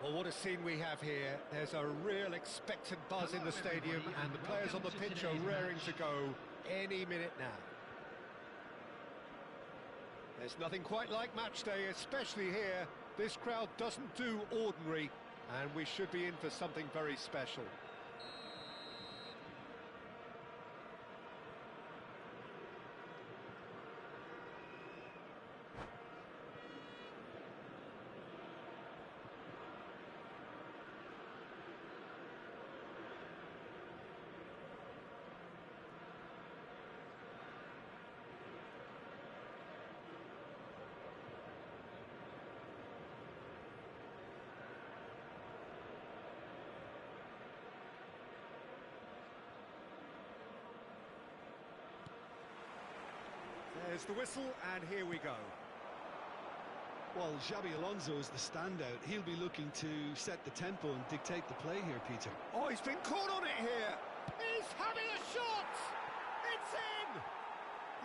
Well, what a scene we have here. There's a real expectant buzz in the stadium, and the players on the pitch are raring to go any minute now. There's nothing quite like match day, especially here. This crowd doesn't do ordinary, and we should be in for something very special. There's the whistle, and here we go. Well, Xabi Alonso is the standout. He'll be looking to set the tempo and dictate the play here, Peter. Oh, he's been caught on it here. He's having a shot. It's in.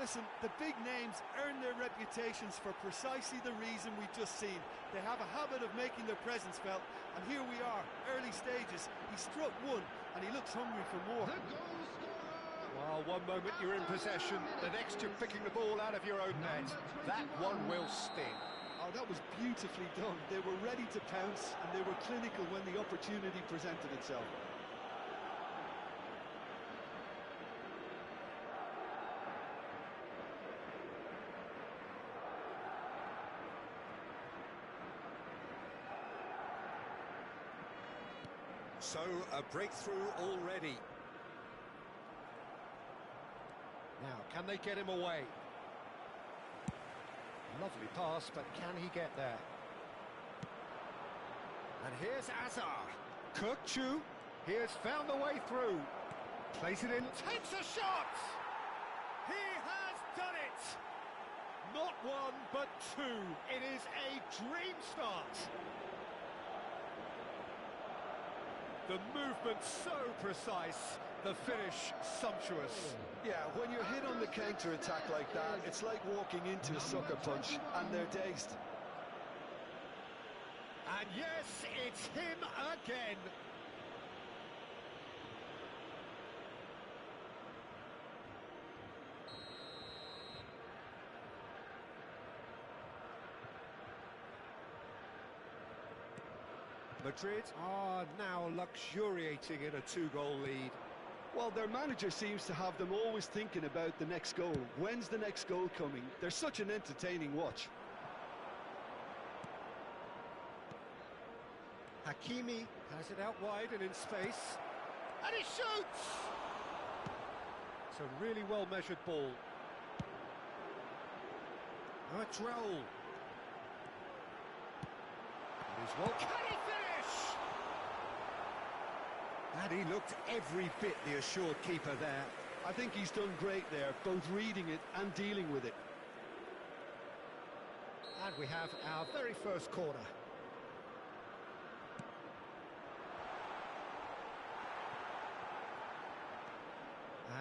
Listen, the big names earn their reputations for precisely the reason we've just seen. They have a habit of making their presence felt, and here we are, early stages. He struck one, and he looks hungry for more. Well, one moment you're in possession, the next you're picking the ball out of your own net. That one will sting. Oh, that was beautifully done. They were ready to pounce, and they were clinical when the opportunity presented itself. So, a breakthrough already. Now, can they get him away? Lovely pass, but can he get there? And here's Azar. Kirkchu, he has found the way through. Plays it in, takes a shot! He has done it! Not one, but two. It is a dream start. The movement so precise, the finish sumptuous. Yeah, when you're hit on the counter-attack like that, it's like walking into a sucker punch, and they're dazed. And yes, it's him again. Madrid are now luxuriating in a two-goal lead. Well, their manager seems to have them always thinking about the next goal. When's the next goal coming? They're such an entertaining watch. Hakimi has it out wide and in space. And he shoots! It's a really well-measured ball. Now it's Raul. And he's well... Can he finish? And he looked every bit the assured keeper there. I think he's done great there, both reading it and dealing with it. And we have our very first corner.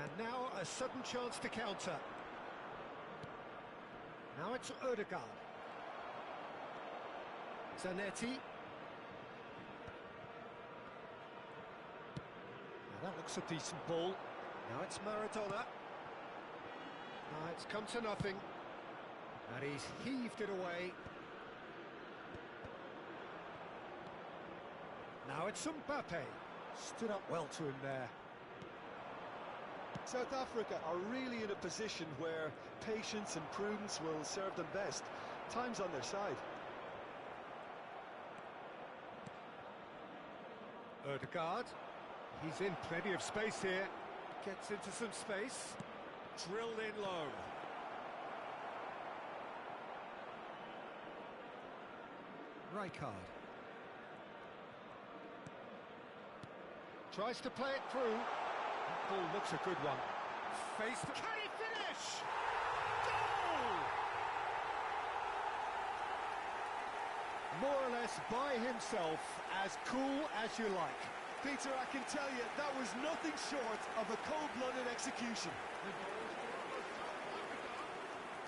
And now a sudden chance to counter. Now it's Ødegaard. Zanetti. Now that looks a decent ball. Now it's Maradona. Now it's come to nothing. And he's heaved it away. Now it's Mbappe. Stood up well to him there. South Africa are really in a position where patience and prudence will serve them best. Time's on their side. Ødegaard. He's in plenty of space here. Gets into some space. Drilled in low. Rijkaard. Tries to play it through. That ball looks a good one. Face to... Can he finish? Goal! More or less by himself, as cool as you like. Peter, I can tell you, that was nothing short of a cold-blooded execution.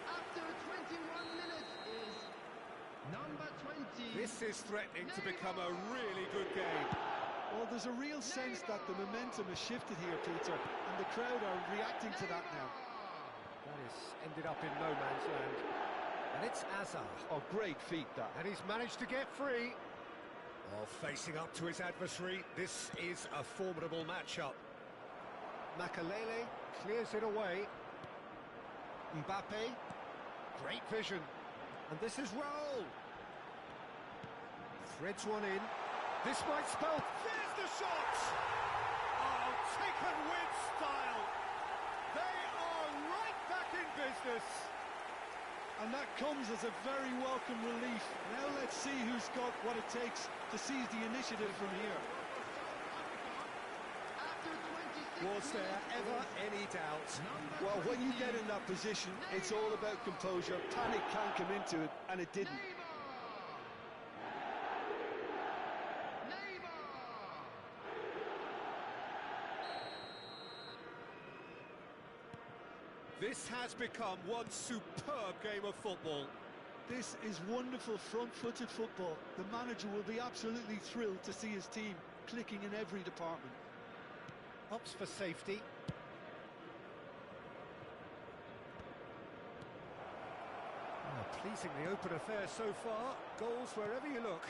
After 21 minutes is Number 20. This is threatening to become a really good game. Well, there's a real sense that the momentum has shifted here, Peter, and the crowd are reacting to that now. That has ended up in no man's land. And it's Azar. Oh, great feat, that. And he's managed to get free. While facing up to his adversary, this is a formidable matchup. Makalele clears it away. Mbappe, great vision. And this is Raul. Threads one in. This might spell... There's the shot! Oh, taken with style. They are right back in business. And that comes as a very welcome relief. Now let's see who's got what it takes to seize the initiative from here. Was there ever any doubt? Well, when you get in that position, it's all about composure. Panic can't come into it, and it didn't. This has become one superb game of football. This is wonderful front-footed football. The manager will be absolutely thrilled to see his team clicking in every department. Opts for safety. Oh, pleasingly open affair so far. Goals wherever you look.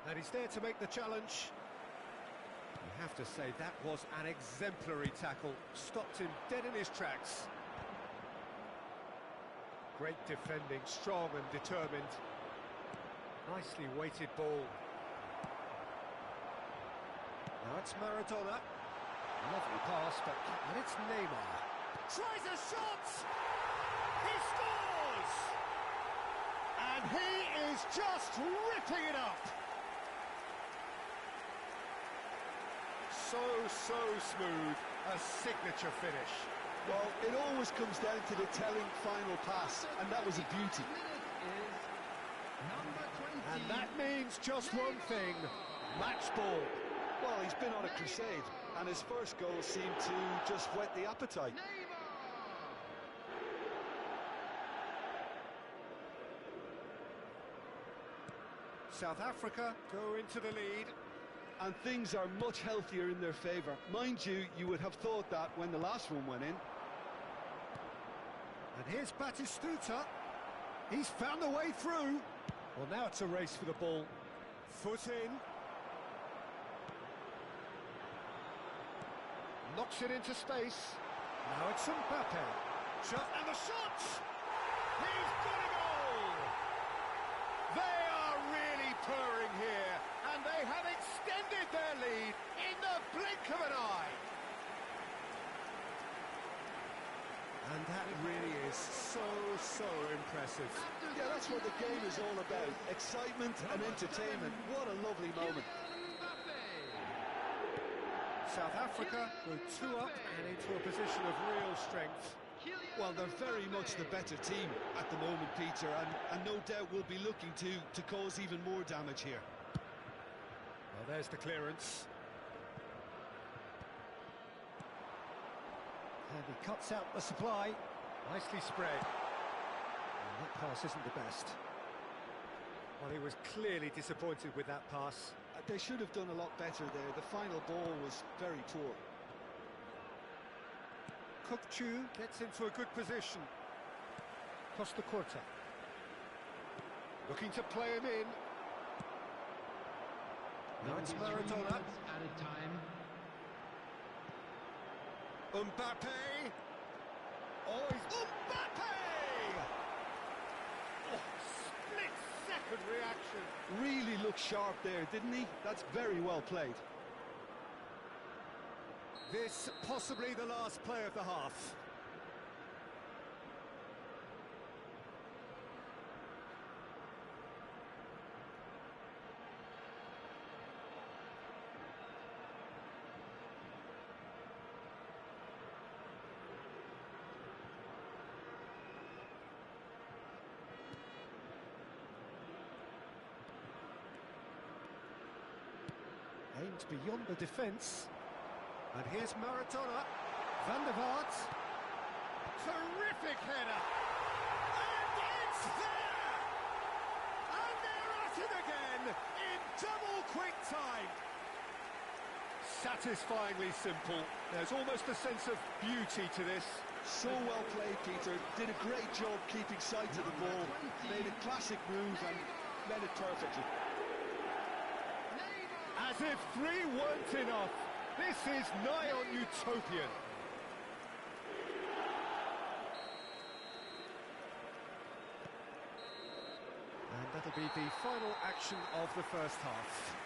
And he's there to make the challenge. You have to say that was an exemplary tackle. Stopped him dead in his tracks. Great defending, strong and determined. Nicely weighted ball. Now it's Maradona. Lovely pass, but and it's Neymar. Tries a shot! He scores! And he is just ripping it up! So smooth, a signature finish. Well, it always comes down to the telling final pass, and that was a beauty. And that means just one thing, match ball. Well, he's been on a crusade, and his first goal seemed to just whet the appetite. South Africa go into the lead. And things are much healthier in their favour. Mind you, you would have thought that when the last one went in. And here's Batistuta. He's found a way through. Well, now it's a race for the ball. Foot in. Knocks it into space. Now it's Mbappe. Shot and the shot! He's got a goal! They are really purring here, and they have extended their lead in the blink of an eye. And that really is so impressive. Yeah, that's what the game is all about. Excitement and entertainment. What a lovely moment. South Africa go 2 up and into a position of real strength. Well, they're very much the better team at the moment, Peter, and no doubt will be looking to cause even more damage here. Well, there's the clearance. And he cuts out the supply. Nicely spread. And that pass isn't the best. Well, he was clearly disappointed with that pass. They should have done a lot better there. The final ball was very poor. Kukchu gets into a good position. Costa Corta. Looking to play him in. Now it's Maradona. Added time. Mbappe! Oh, he's... Mbappe! Oh, split-second reaction. Really looked sharp there, didn't he? That's very well played. This possibly the last play of the half. and beyond the defence. And here's Maradona. Van der Vaart. Terrific header. And it's there! And they're at it again in double quick time. Satisfyingly simple. There's almost a sense of beauty to this. So well played, Peter. Did a great job keeping sight of the ball. Made a classic move and led it perfectly. As if 3 weren't enough. This is nigh on utopian. And that'll be the final action of the first half.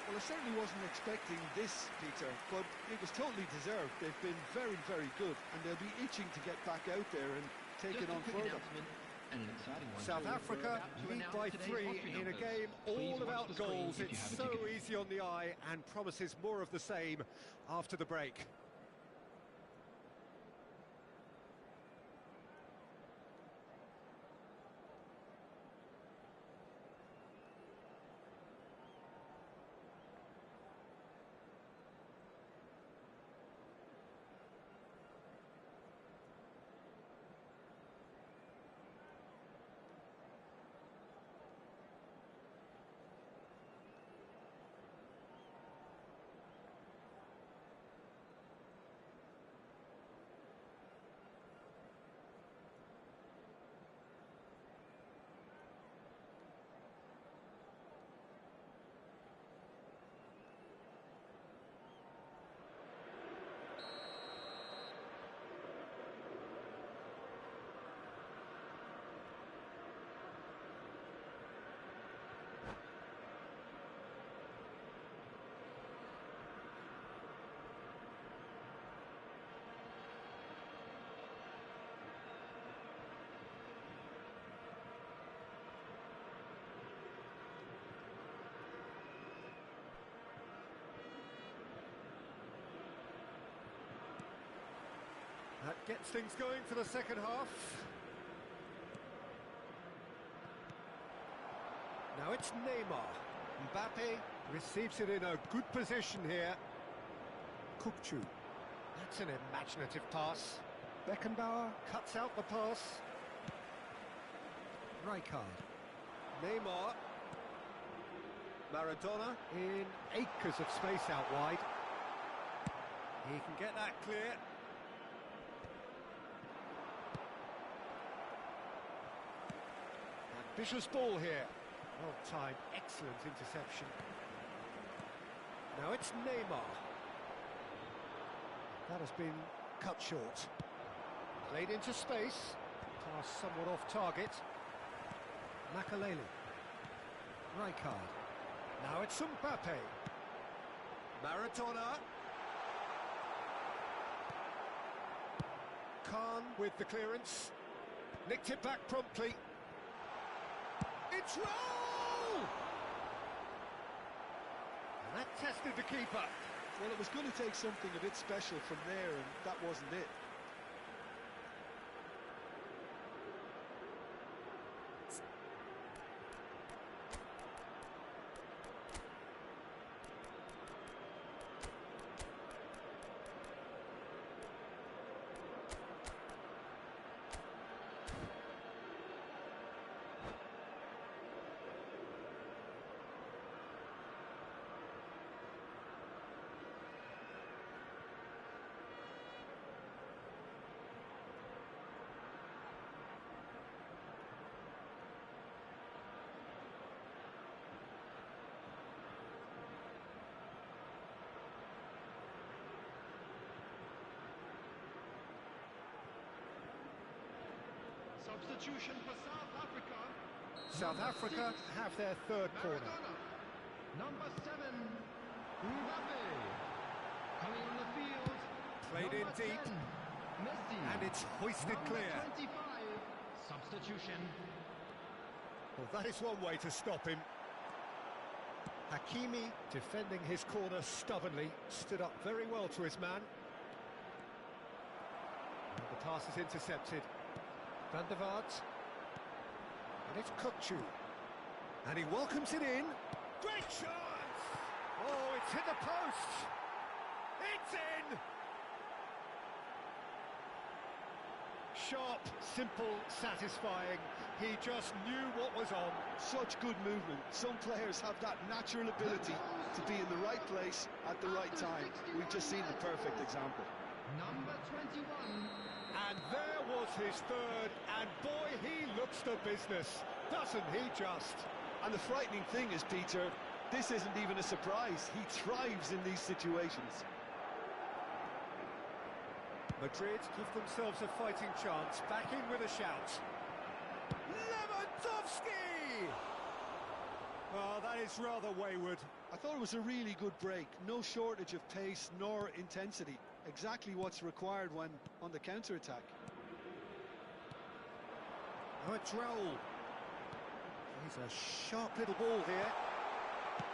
Well, I certainly wasn't expecting this, Peter, but it was totally deserved. They've been very, very good, and they'll be itching to get back out there and take it on further. South Africa lead by 3 in a game all about goals. It's so easy on the eye and promises more of the same after the break. That gets things going for the second half. Now it's Neymar. Mbappe receives it in a good position here. Kukçu. That's an imaginative pass. Beckenbauer cuts out the pass. Rijkaard. Neymar. Maradona in acres of space out wide. He can get that clear. Ambitious ball here. Well timed, excellent interception. Now it's Neymar. That has been cut short. Played into space. Pass somewhat off target. Makaleli. Rijkaard. Now it's Mbappe. Maradona. Khan with the clearance. Nicked it back promptly. It's roll! And that tested the keeper. Well, it was going to take something a bit special from there, and that wasn't it. Substitution for South Africa. South Africa have their third corner. Number 7, Mbappe. Coming on the field. Played in Number deep. 10, Messi. And it's hoisted Number clear. 25, substitution. Well, that is one way to stop him. Hakimi, defending his corner stubbornly, stood up very well to his man. And the pass is intercepted. Van der Vaart. And it's Kukçu. And he welcomes it in. Great chance! Oh, it's hit the post! It's in! Sharp, simple, satisfying. He just knew what was on. Such good movement. Some players have that natural ability to be in the right place at the right time. We've just seen the perfect example. Number 21. And there was his third, and boy, he looks the business, doesn't he just? And the frightening thing is, Peter, this isn't even a surprise. He thrives in these situations. Madrid give themselves a fighting chance, back in with a shout. Lewandowski! Oh, that is rather wayward. I thought it was a really good break. No shortage of pace nor intensity. Exactly what's required when on the counter-attack. Oh, a Droll. He's a sharp little ball here.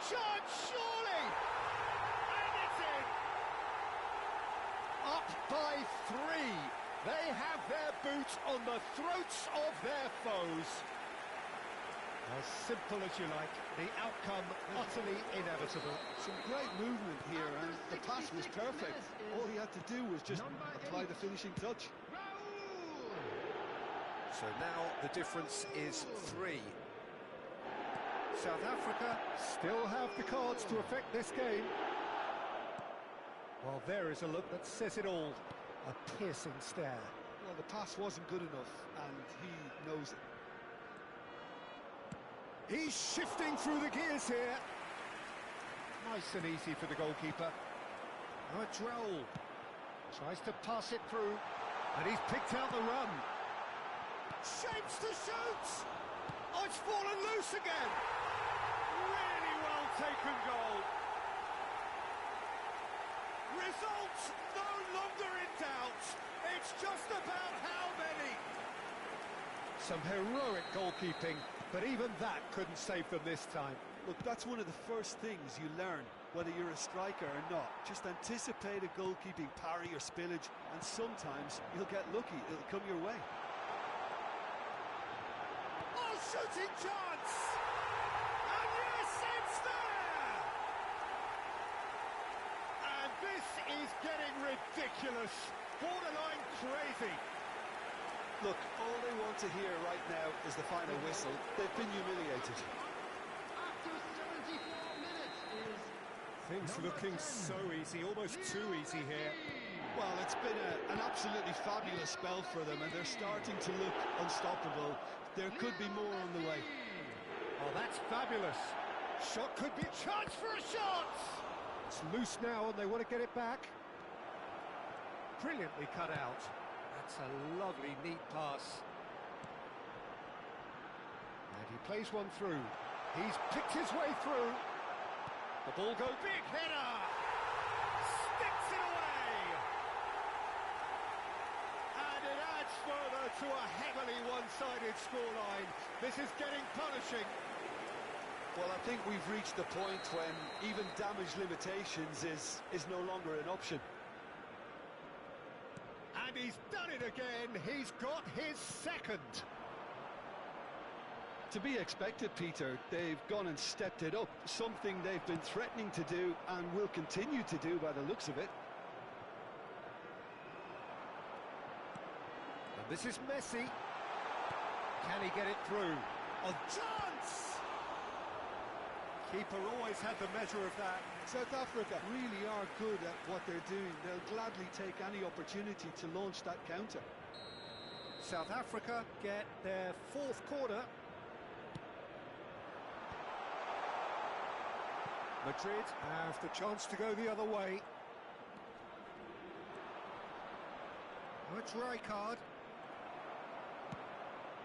Chance, surely! And it's in! Up by 3. They have their boot on the throats of their foes. As simple as you like, the outcome utterly inevitable. Some great movement here, and the pass was perfect. All he had to do was just apply the finishing touch. So now the difference is 3. South Africa still have the cards to affect this game. Well, there is a look that says it all. A piercing stare. Well, the pass wasn't good enough, and he knows it. He's shifting through the gears here. Nice and easy for the goalkeeper. Now a Droll. Tries to pass it through, and he's picked out the run. Shapes to shoot! Oh, it's fallen loose again! Really well taken goal. Result no longer in doubt. It's just about how many. Some heroic goalkeeping, but even that couldn't save them this time. Look, that's one of the first things you learn, whether you're a striker or not. Just anticipate a goalkeeping parry or spillage, and sometimes you'll get lucky. It'll come your way. Oh, shooting chance! And yes, it's there! And this is getting ridiculous, borderline crazy. Look, all they want to hear right now is the final whistle. They've been humiliated. After 74 minutes is Things looking so easy, almost too easy here. Well, it's been an absolutely fabulous spell for them, and they're starting to look unstoppable. There could be more on the way. Oh, that's fabulous. Shot could be a chance for a shot! It's loose now and they want to get it back. Brilliantly cut out. That's a lovely, neat pass. And he plays one through. He's picked his way through. The ball goes big header! Sticks it away! And it adds further to a heavily one-sided scoreline. This is getting punishing. Well, I think we've reached the point when even damage limitations is no longer an option. And he's done it again. He's got his second. To be expected, Peter. They've gone and stepped it up. Something they've been threatening to do and will continue to do by the looks of it. And this is Messi. Can he get it through? A chance! Keeper always had the measure of that. South Africa really are good at what they're doing. They'll gladly take any opportunity to launch that counter. South Africa get their fourth corner. Madrid have the chance to go the other way. A dry card.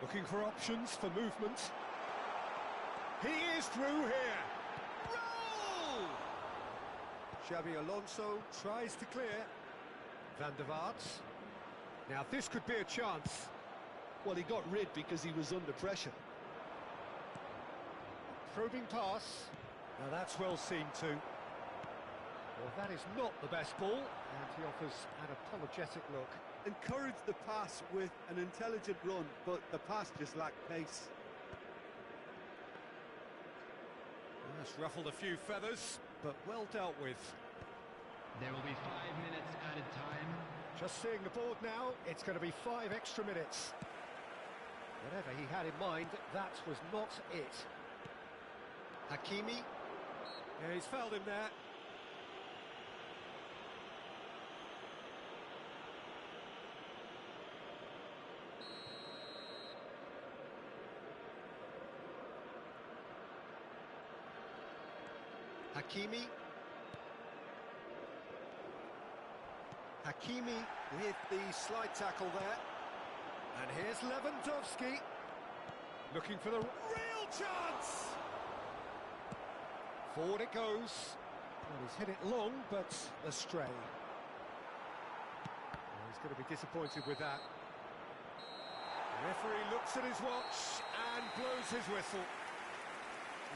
Looking for options for movement. He is through here. Roll! Xabi Alonso tries to clear. Van der Vaart. Now this could be a chance. Well, he got rid because he was under pressure. Probing pass. Now that's well seen too. Well, that is not the best ball, and he offers an apologetic look. Encouraged the pass with an intelligent run, but the pass just lacked pace. That's ruffled a few feathers, but well dealt with. There will be 5 minutes added time. Just seeing the board now, it's going to be 5 extra minutes. Whatever he had in mind, that was not it. Hakimi. Yeah, he's fouled him there. Hakimi. Hakimi with the slide tackle there. And here's Lewandowski. Looking for the real chance! Forward it goes. Well, he's hit it long, but astray. Well, he's going to be disappointed with that. The referee looks at his watch and blows his whistle.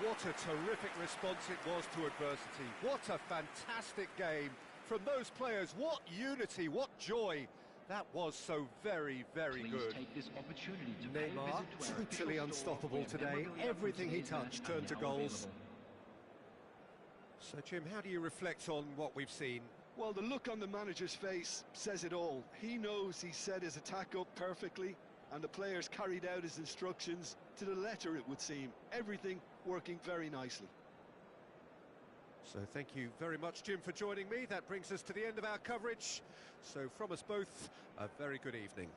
What a terrific response it was to adversity. What a fantastic game from those players. What unity, what joy. That was so very, very Please good. take this opportunity to pay a Neymar, visit to our totally official store, unstoppable where today. memorabilia Everything he from today's touched match are turned to now goals. available. So, Jim, how do you reflect on what we've seen? Well, the look on the manager's face says it all. He knows he set his attack up perfectly, and the players carried out his instructions to the letter, it would seem. Everything working very nicely. So thank you very much, Jim, for joining me. That brings us to the end of our coverage. So from us both, a very good evening.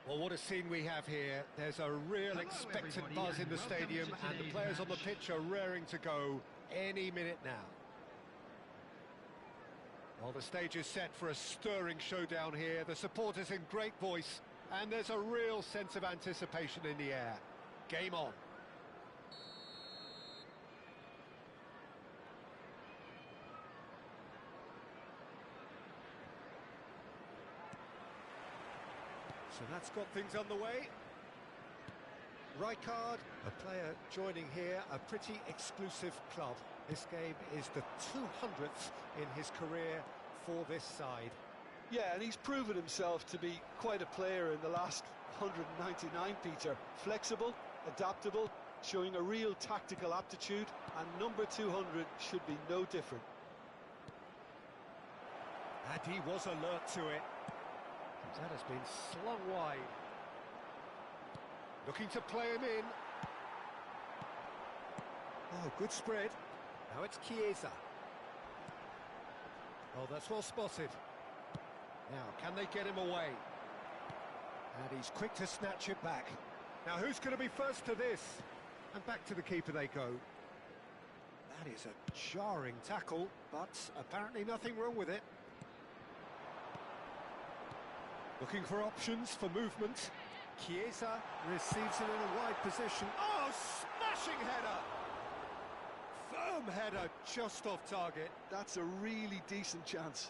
Well, what a scene we have here. There's a real Hello, expectant everybody, buzz in and the welcome stadium, to and the today's players on the match. pitch are raring to go any minute now. Well, the stage is set for a stirring showdown here. The supporters in great voice, and there's a real sense of anticipation in the air. Game on. So that's got things underway. Rijkaard, a player joining here, a pretty exclusive club. This game is the 200th in his career for this side. Yeah, and he's proven himself to be quite a player in the last 199, Peter. Flexible, adaptable, showing a real tactical aptitude, and number 200 should be no different. And he was alert to it. That has been slung wide. Looking to play him in. Oh, good spread. Now it's Chiesa. Oh, that's well spotted. Now, can they get him away? And he's quick to snatch it back. Now, who's going to be first to this? And back to the keeper they go. That is a jarring tackle, but apparently nothing wrong with it. Looking for options for movement. Chiesa receives it in a wide position. Oh, smashing header! Firm header, just off target. That's a really decent chance.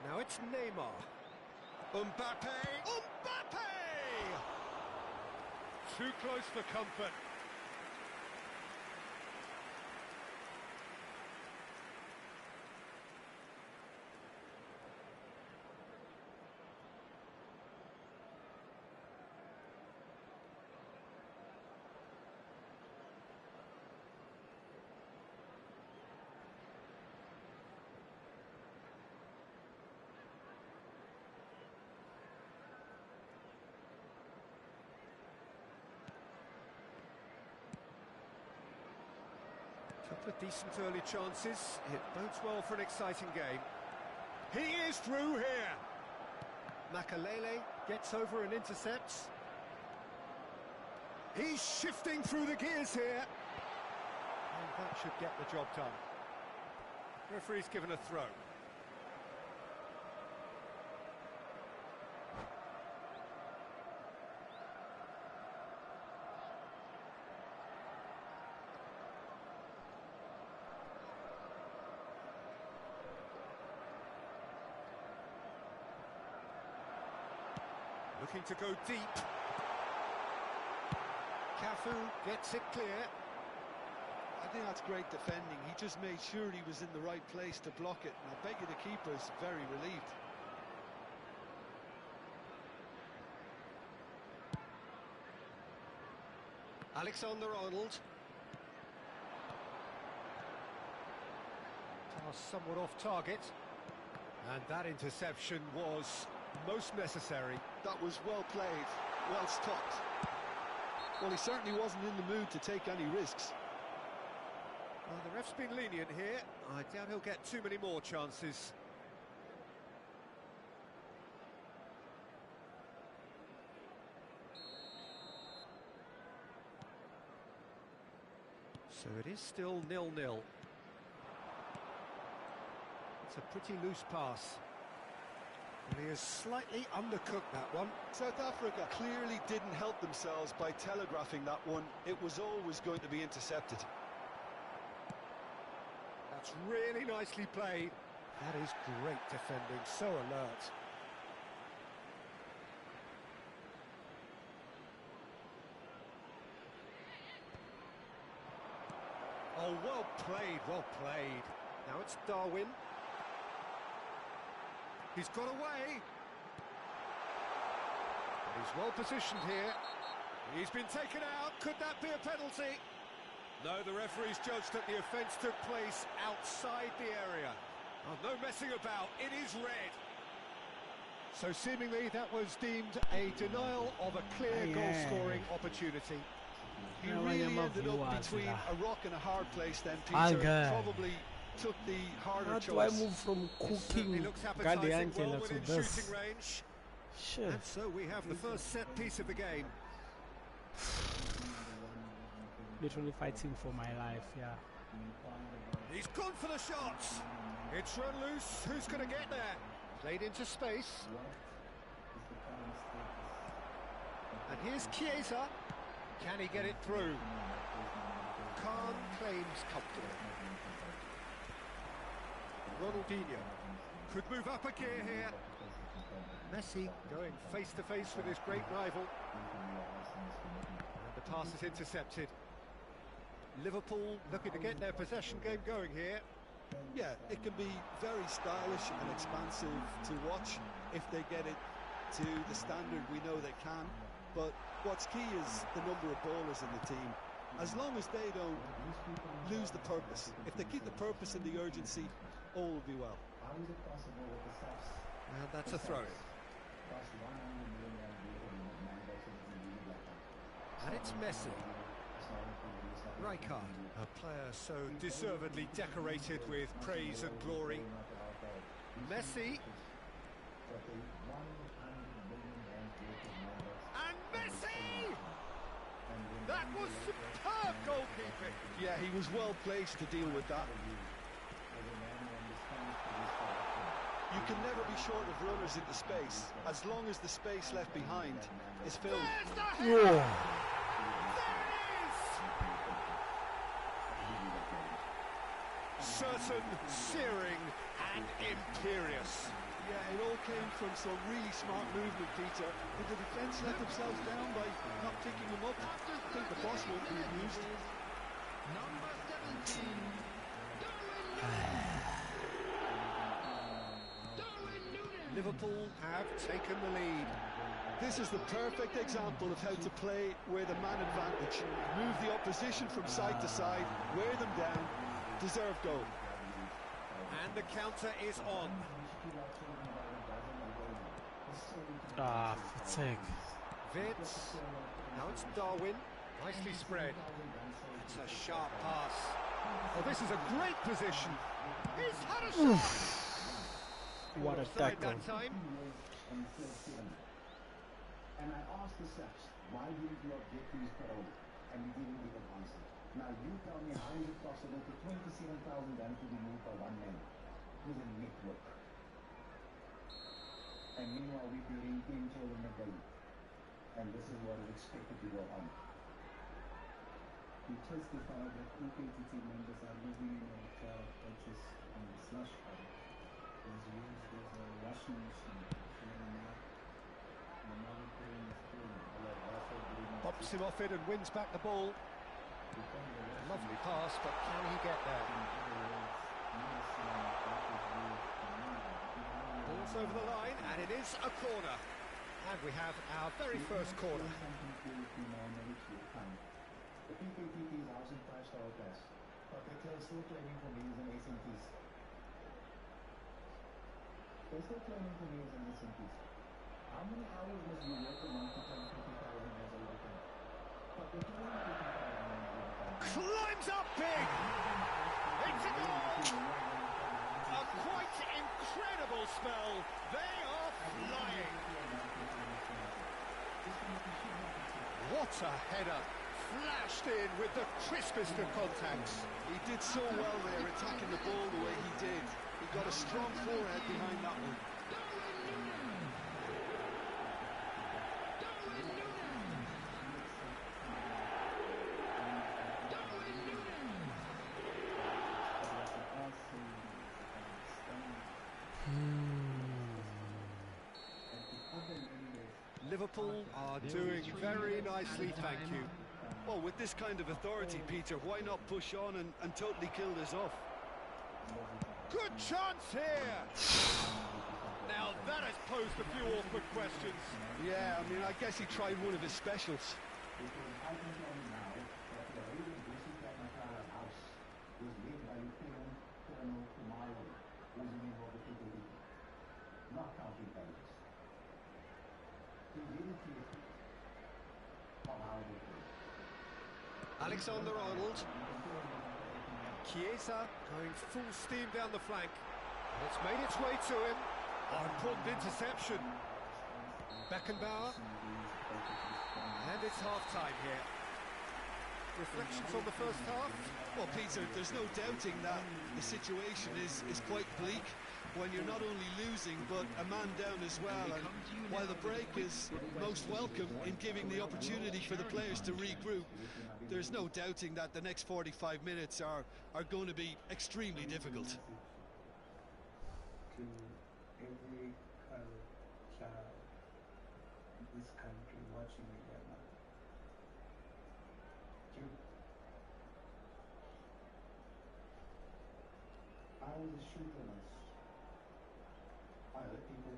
Now it's Neymar. Mbappe! Mbappe! Too close for comfort. Couple of decent early chances. It bodes well for an exciting game. He is through here. Makalele gets over and intercepts. He's shifting through the gears here. And that should get the job done. Referee's given a throw. Looking to go deep. Cafu gets it clear. I think that's great defending. He just made sure he was in the right place to block it. And I bet you the keeper's very relieved. Alexander-Arnold. Pass somewhat off target. And that interception was most necessary. That was well played, well stopped. Well, he certainly wasn't in the mood to take any risks. Well, the ref's been lenient here. I doubt he'll get too many more chances. So it is still 0-0. It's a pretty loose pass. And he has slightly undercooked that one. South Africa clearly didn't help themselves by telegraphing that one. It was always going to be intercepted. That's really nicely played. That is great defending, so alert. Oh, well played, well played. Now it's Darwin. He's got away. He's well positioned here. He's been taken out. Could that be a penalty? No, the referee's judged that the offence took place outside the area. Oh, no messing about. It is red. So seemingly that was deemed a denial of a clear goal-scoring opportunity. He really ended up between a rock and a hard place then, Peter. Probably took the harder How choice. do I move from cooking Looks appetizing, well to within this? shooting range. Shit. And so we have the first set piece of the game. Literally fighting for my life, yeah. He's gone for the shots. It's run loose. Who's going to get there? Played into space. And here's Chiesa. Can he get it through? Khan claims comfortable. Ronaldinho could move up a gear here. Messi going face to face with his great rival. And the pass is intercepted. Liverpool looking to get their possession game going here. Yeah, it can be very stylish and expansive to watch if they get it to the standard we know they can. But what's key is the number of ballers in the team. As long as they don't lose the purpose, if they keep the purpose and the urgency, all will be well. And that's a throw-in. And it's Messi. Rijkaard, a player so deservedly decorated with praise and glory. Messi. And Messi! That was superb goalkeeping. Yeah, he was well placed to deal with that. You can never be short of runners into space, as long as the space left behind is filled. There's the header! There it is! Certain, searing and imperious. Yeah, it all came from some really smart movement, Peter. Did the defence let themselves down by not picking them up? I think the boss won't be amused. Number 17. Liverpool have taken the lead. This is the perfect example of how to play where the man advantage. Move the opposition from side to side, wear them down, deserve goal. And the counter is on. Ah, for sake. Vince. Now it's Darwin. Nicely spread. It's a sharp pass. Oh, this is a great position. He's had a shot. What a tackle. That time. And I asked the subs, why didn't you object to his parole? And he didn't give an answer. Now you tell me how is it possible for 27,000 rand to be moved by one man? It was a network. And meanwhile we're building 10 children a day. And this is what is expected to go on. He testified that EKTT members are living in a child purchase on the slush fund. There's Russians and Bumps him off it and wins back the ball. Lovely pass, but can he get there? Ball's over the line, and it is a corner. And we have our very first corner. The PKTT is housing 5-star hotels, but they're still claiming for meals and SMTs. They're still claiming for meals and SMTs. How many hours must you work a month to claim 50,000 as a overtime? But they're claiming 50,000 as a overtime. Climbs up big! It's a goal! A quite incredible spell. They are flying. What a header! Flashed in with the crispest of contacts. He did so well there, attacking the ball the way he did. He got a strong forehead behind that one. Liverpool are doing very nicely, thank you. Well, with this kind of authority, Peter, why not push on and totally kill this off? Good chance here! Now that has posed a few awkward questions. Yeah, I mean, I guess he tried one of his specials. Because I can tell you now that the way that this is at Matala House was made by Lieutenant Colonel Kumaro, who's a member of the PPD, not counting values. He really clear of how they play. Alexander-Arnold. Chiesa going full steam down the flank. And it's made its way to him. Oh, important interception. Beckenbauer. And it's half-time here. Reflections on the first half? Well, Peter, there's no doubting that the situation is quite bleak when you're not only losing, but a man down as well. And while the break is most welcome in giving the opportunity for the players to regroup, there's no doubting that the next 45 minutes are going to be extremely difficult. To every child in this country watching me right now. I was a shooter once. I hurt people.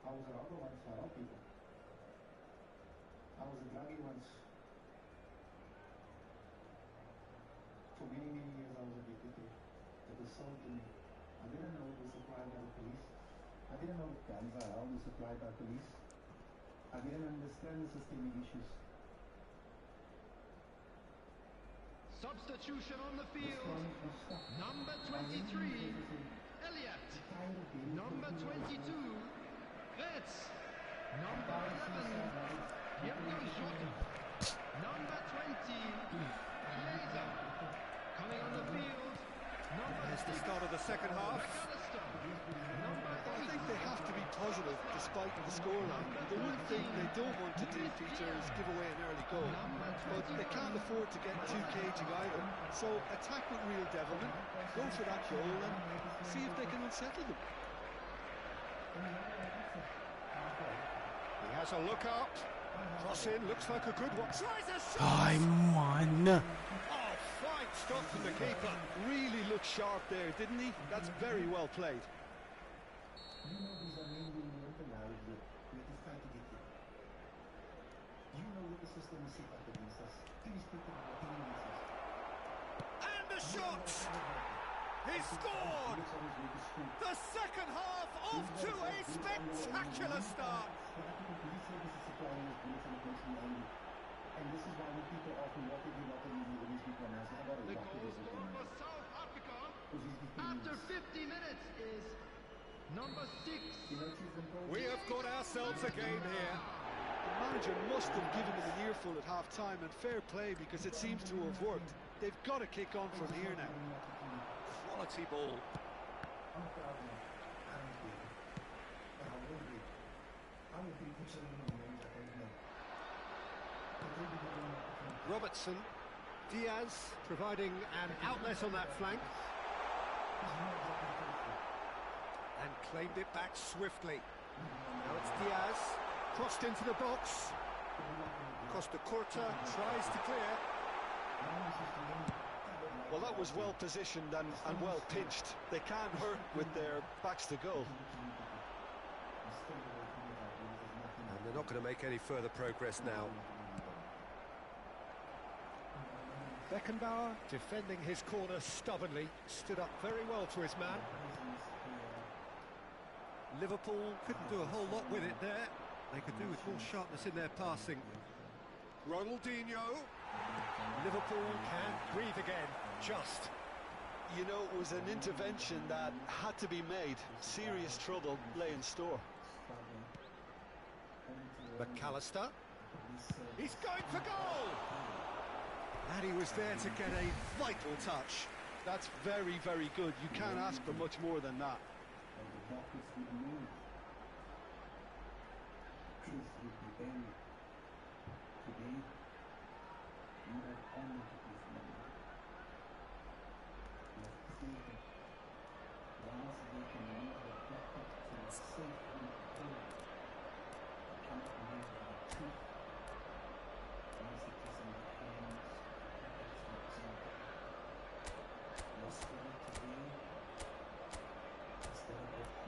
I was a robber once. I robbed people. I was a druggie once. For many, many years I was addicted to it. It was sold to me. I didn't know it was supplied by the police. I didn't know guns are always supplied by police. I didn't understand the systemic issues. Substitution on the This field. one must stop. Number I really 23, need to Elliot. say, tired of being Number told to do 22, Retz. Number what I see 11, right. Jürgen Schotten. Number 20, Chiesa. Coming on the field, number There's the 6, start of the second half. McAllister. Number I 8, think they have to be positive despite the scoreline. The one thing they don't want to do, Peter, is give away an early goal. But they can't afford to get too cagey either. So attack with real devilment, go for that goal and see if they can unsettle them. He has a look up. Cross in, looks like a good one. Tries a shot! I'm one. Oh, fine stop from the keeper. Really looked sharp there, didn't he? That's very well played. You know these are mainly American lives that we just try to get here. You know what the system is set up against us, irrespective of what anyone says. And the shot! He scored! The second half off to a spectacular start. The African Police Service is supplying us bullets and it makes me angry. And this is why when people ask me what they do, what they do, the newspaper and I say, I got a The doctor goal this scored for weekend. South Africa Because he's after defending 50 minutes is number 6. You know, she's been told- We have got ourselves a game here. The manager must have given them an earful at half-time, and fair play because it seems to have worked. They've got to kick on from here now. Quality ball. I'm proud now. I don't feel it. But I will be. I will be pushing in the range I don't know. But they will be doing that. Robertson. Diaz providing an outlet on that flank. And claimed it back swiftly. Now it's Diaz. Crossed into the box. Costa Curta tries to clear. Well, that was well positioned and well pitched. They can't hurt with their backs to goal. And they're not going to make any further progress now. Beckenbauer defending his corner stubbornly, stood up very well to his man. Liverpool couldn't do a whole lot with it there. They could do with more sharpness in their passing. Ronaldinho. Liverpool can breathe again, just. You know, it was an intervention that had to be made. Serious trouble lay in store. McAllister. He's going for goal! And he was there to get a vital touch. That's very, very good. You can't ask for much more than that. Truth will be buried. Today, you have only to give money. You have freedom. Once they can move the bucket to a safe and clear, they cannot move the truth. Once it is in the hands of the Your spirit today, instead of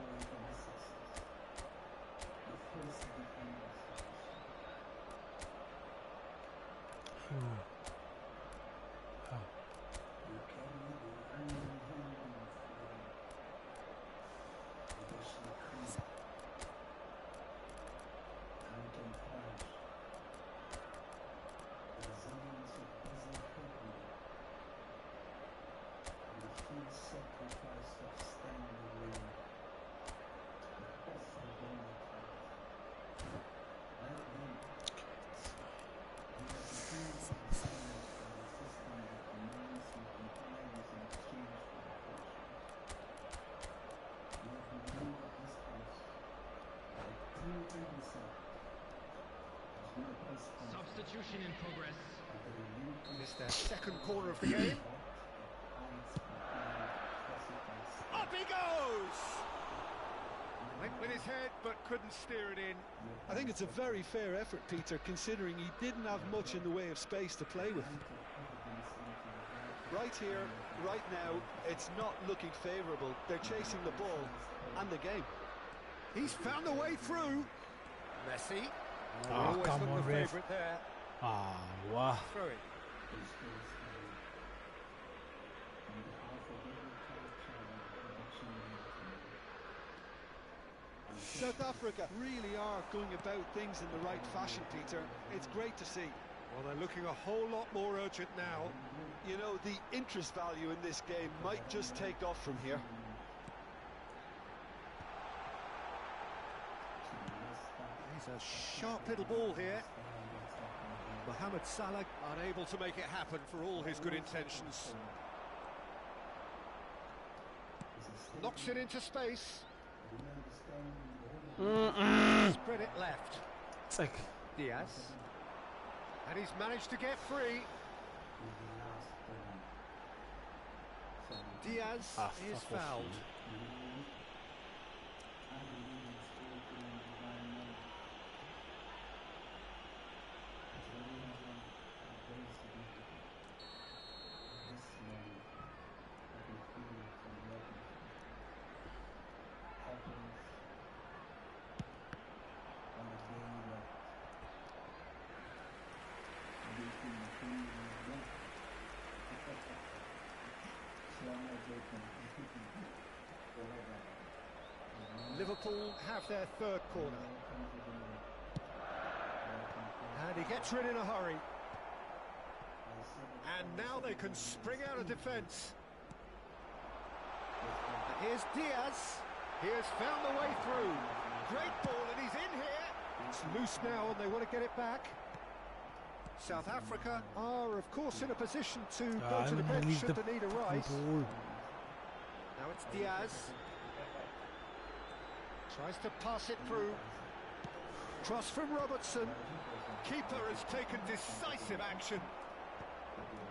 Substitution in progress. It's their second corner of the game. Up he goes! Went with his head, but couldn't steer it in. I think it's a very fair effort, Peter, considering he didn't have much in the way of space to play with. Right here, right now, it's not looking favourable. They're chasing the ball and the game. He's found a way through. Messi. Oh, Always come looked on, the ref. favourite there. Ah, wow. Throw it. South Africa really are going about things in the right fashion, Peter. It's great to see. Well, they're looking a whole lot more urgent now. You know, the interest value in this game might just take off from here. He's a sharp little ball here. Mohamed Salah unable to make it happen for all his good intentions. Knocks it into space. Spread it left. It's like, Diaz. And he's managed to get free. Diaz is fuck off, fouled. Liverpool have their third corner. And he gets rid in a hurry. And now they can spring out of defence. And here's Diaz. He has found a way through. Great ball, and he's in here. It's loose now, and they want to get it back. South Africa are, of course, in a position to go to the bench should they need a rise. Now it's Diaz. Tries to pass it through. Cross from Robertson. Keeper has taken decisive action.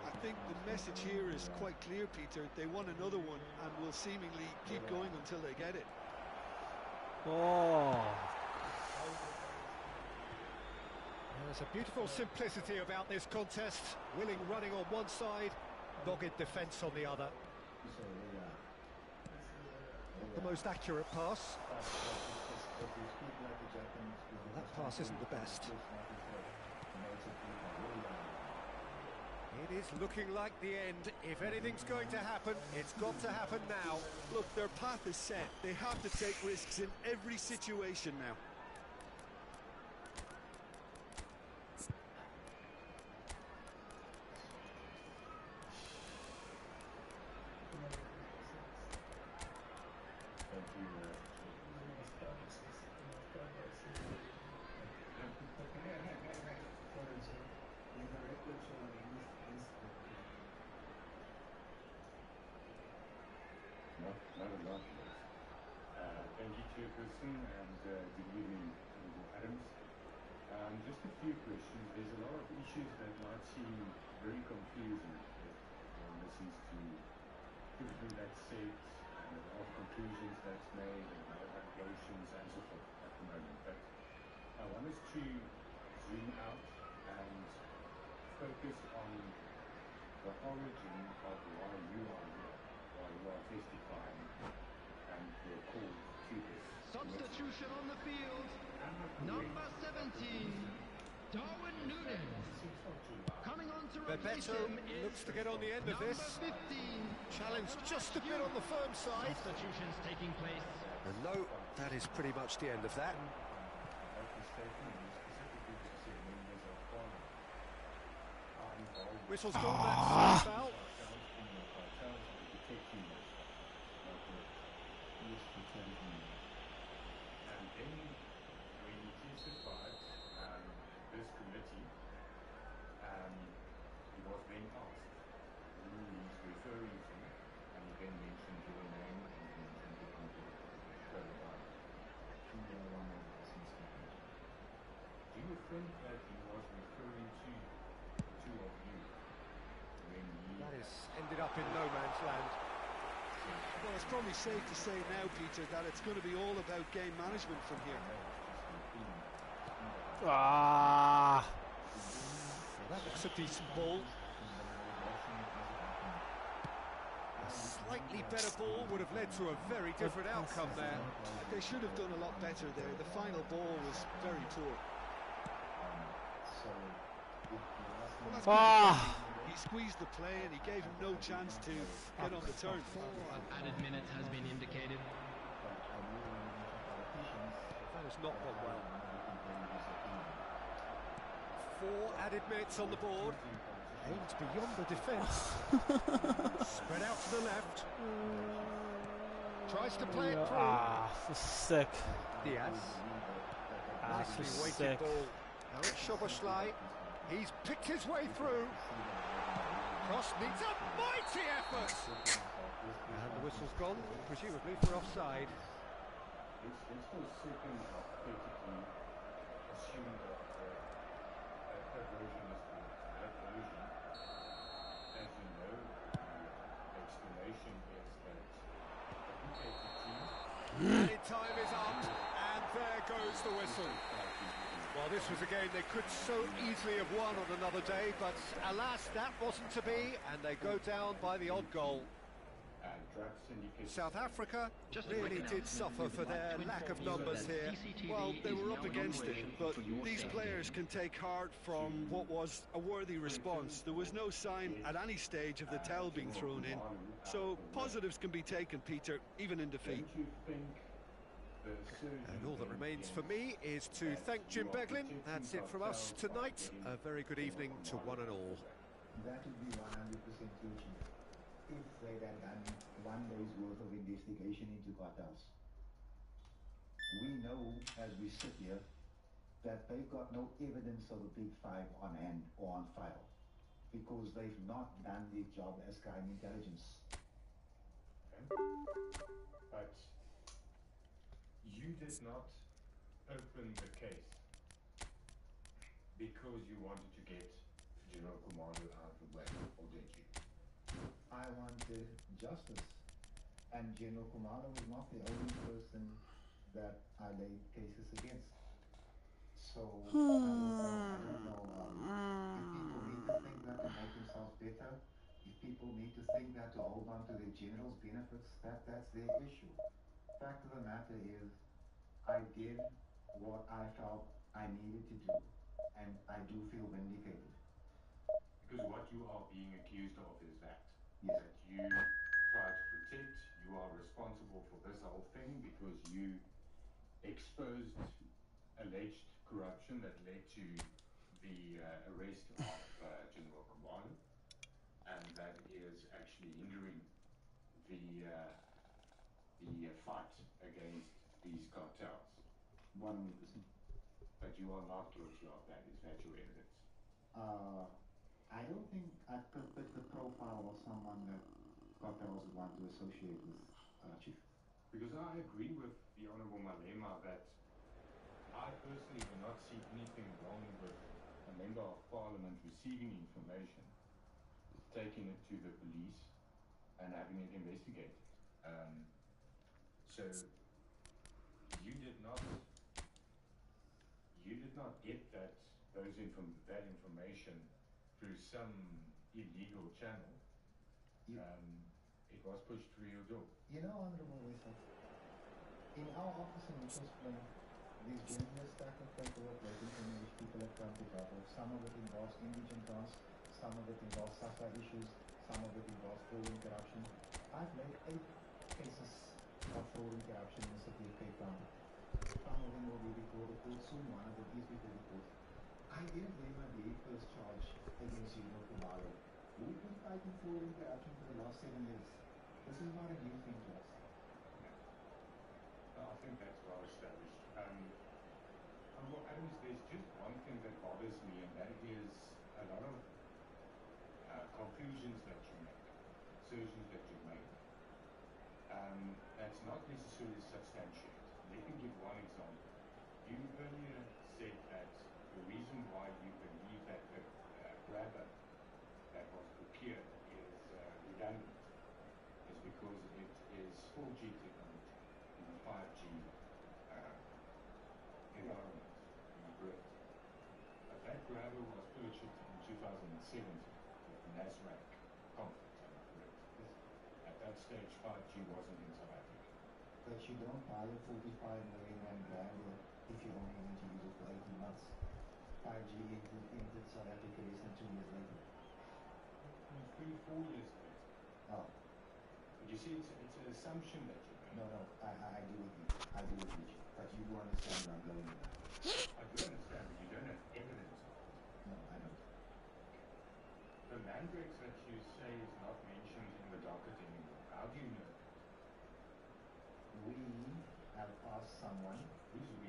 I think the message here is quite clear, Peter. They want another one and will seemingly keep going until they get it. oh. There's a beautiful simplicity about this contest. Willing running on one side, dogged defence on the other. Not the most accurate pass. That pass isn't the best. It is looking like the end. If anything's going to happen, it's got to happen now. Look, their path is set. They have to take risks in every situation now. Thank you, Chairperson, and good evening, Adams. Just a few questions. There's a lot of issues that might seem very confusing if one listens to everything that's said and a lot of conclusions that's made and a lot of allegations and so forth at the moment. But I want us to zoom out and focus on the origin of why you are here, why you are testifying, and the call to this. Substitution on the field. Number 17, Darwin Nunes. Coming on to replace Bebeto him is looks to get on the end of number this. 15. Challenged just a bit on the firm side. Substitutions taking place. And no, that is pretty much the end of that. Whistle's gone, that's a foul. And then when you testified, this committee, he was then asked who he's referring to, and he then mentioned your name and mentioned your company. think that he was referring to two of you when he That is ended up in no man's land. Well, it's probably safe to say now, Peter, that it's going to be all about game management from here. Ah. That looks a decent ball. A slightly better ball would have led to a very different outcome there. They should have done a lot better there. The final ball was very poor. Well, that's Ah. He squeezed the play and he gave him no chance to get on the turn. Added minute has been indicated. That has not gone well. 4 added minutes on the board. Aimed beyond the defence. Spread out to the left. Tries to play it through. Ah, this is sick. Diaz. Nicely This is weighted sick. ball. Now it's Szoboszlai. He's picked his way through. Cross needs a mighty effort. And the whistle's gone, presumably for offside. It's for a second hypothetically assuming that that version is correct. That version, as you know, the explanation is that the UK team Added time is up, and there goes the whistle. Well, this was a game they could so easily have won on another day, but alas, that wasn't to be, and they go down by the odd goal. South Africa really did suffer for their lack of numbers here. Well, they were up against it, but these players can take heart from what was a worthy response. There was no sign at any stage of the towel being thrown in, so positives can be taken, Peter, even in defeat. Don't you think And all that remains for me is to thank Jim Beglin. That's it from us tonight. A very good evening to one and all. That would be 100% crucial if they'd had done 1 day's worth of investigation into cartels. We know, as we sit here, that they've got no evidence of the Big Five on hand or on file because they've not done their job as crime intelligence. But you did not open the case because you wanted to get General Commando out of the way, or did you? I wanted justice, and General Kumalo was not the only person that I laid cases against. So I don't know. If people need to think that to make themselves better, if people need to think that to hold on to their general's benefits, that's their issue. Fact of the matter is, I did what I felt I needed to do, and I do feel vindicated. Because what you are being accused of is that. Yes. That you tried to protect, you are responsible for this whole thing because you exposed alleged corruption that led to the arrest of General Commando, and that is actually hindering the fight against these cartels. 100%. But you are not guilty of that, is that your evidence? I don't think I could fit the profile of someone that cartels would want to associate with, Chief. Because I agree with the Honourable Malema that I personally do not see anything wrong with a member of parliament receiving information, taking it to the police and having it investigated. So you did not get that information through some illegal channel. It was pushed through your door. You know, Honorable Wessel, in our office in Mitchell's Plain, there's generally a stack of paperwork waiting for me which people have come to drop off. Some of it involves indigent grants, some of it involves SASA issues, some of it involves fraud and corruption. I've made 8 cases of fraud and corruption in the city of Cape Town. Some of them will be before the court soon, one of them is before the court. I gave them a very first charge against General Kumalo. We've been fighting fraud and corruption for the last 7 years. This is not a new thing to us. I think that's well established. Well, Adams, there's just one thing that bothers me, and that is a lot of conclusions that you make, assertions that you make. That's not necessarily substantiated. Let me give one example. You earlier said that the reason grabber was purchased in 2017 with Nasdaq conflict, am I correct? Yes. At that stage, 5G wasn't in South Africa. But you don't buy a 45 million rand grabber if you're only going to use it for 18 months. 5G entered South Africa less than 2 years later. 3-4 years later. Oh, But you see, it's an assumption that you make. no, I do agree. I do agree. But you do understand where I'm going with that. I do understand, but you don't have evidence of it. No, I don't. The Landrex that you say is not mentioned in the docket anymore. How do you know? We have asked someone, Who's we?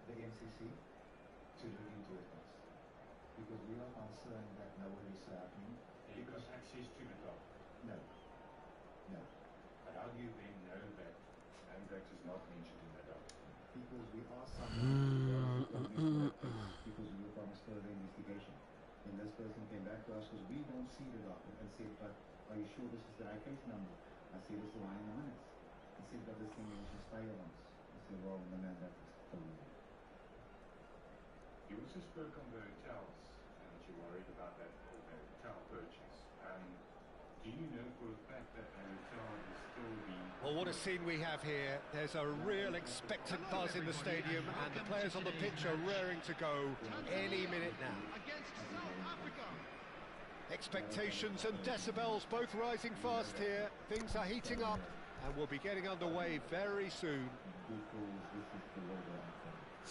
the NCC, to look into it first. Because we are concerned that no one is happening. You've got access to the docket. No. No. But how do you then know that Landrex is not mentioned in the docket? Because we asked someone because we were promised further investigation. And this person came back to us because we don't see the document and said, but are you sure this is the right case number? I said, it's the line in the minutes. I said, but this thing was just failed once. I said, well, the man that is totally wrong. You also spoke on the hotels and that you're worried about that hotel purchase. Do you know for a fact that the hotel is still being... Well, what a scene we have here. There's a real expectant buzz in the stadium, and the players on the pitch are raring to go any minute now. Against South Africa. Expectations and decibels both rising fast here. Things are heating up, and we'll be getting underway very soon. Because this is the way they are from. You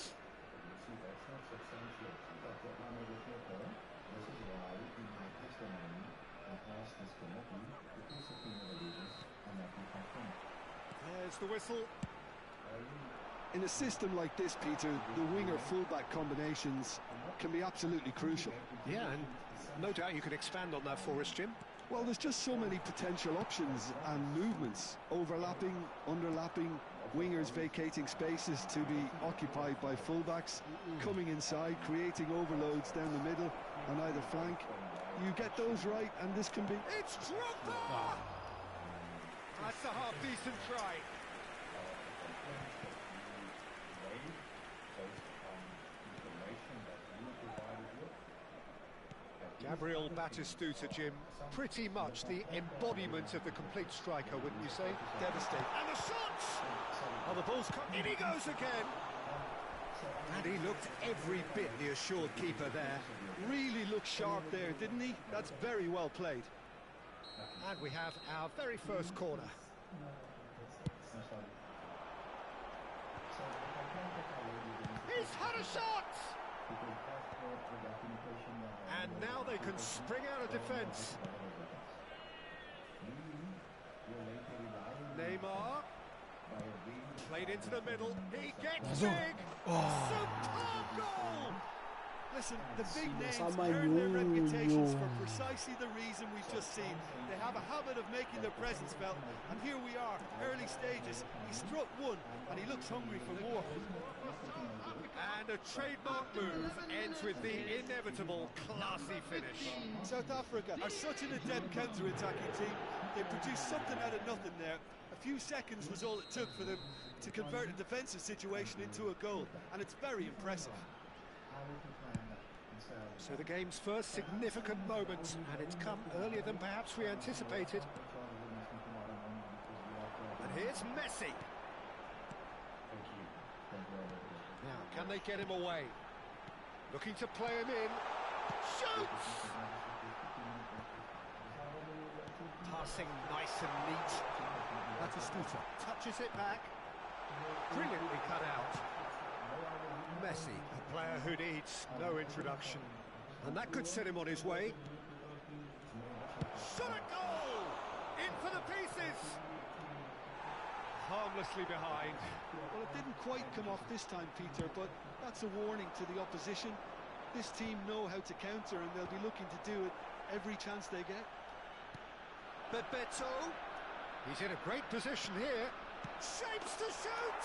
see, that's not substantial. But the honorable paper, this is why in my testimony I asked this committee to discipline the allegiance and that we confirm. There's the whistle. In a system like this, Peter, the winger-fullback combinations can be absolutely crucial. Yeah, and no doubt you could expand on that for us, Jim. Well, there's just so many potential options and movements, overlapping, underlapping, wingers vacating spaces to be occupied by fullbacks, coming inside, creating overloads down the middle on either flank. You get those right, and this can be... It's Drogba! That's a half-decent try. Gabriel Batistuta, Jim, pretty much the embodiment of the complete striker, wouldn't you say? Devastating. And the shots! Oh, the ball's cut. In he goes again! And he looked every bit the assured keeper there. Really looked sharp there, didn't he? That's very well played. And we have our very first corner. He's had a shot! And now they can spring out of defence. Neymar. Played into the middle. He gets big. Superb goal! Listen, the big names Sama earn their reputations yo. for precisely the reason we've just seen. They have a habit of making their presence felt, and here we are, early stages. He struck one, and he looks hungry for more. And a trademark move ends with the inevitable classy finish. South Africa are such an adept counter-attacking team. They produced something out of nothing there. A few seconds was all it took for them to convert a defensive situation into a goal, and it's very impressive. So the game's first significant moment, and it's come earlier than perhaps we anticipated. And here's Messi. Now, can they get him away? Looking to play him in. Shoots! Passing nice and neat. Batistuta touches it back. Brilliantly cut out. Messi, a player who needs no introduction. And that could set him on his way. Shot a goal! In for the pieces! Harmlessly behind. Well, it didn't quite come off this time, Peter, but that's a warning to the opposition. This team know how to counter, and they'll be looking to do it every chance they get. Bebeto. He's in a great position here. Shapes to shoot!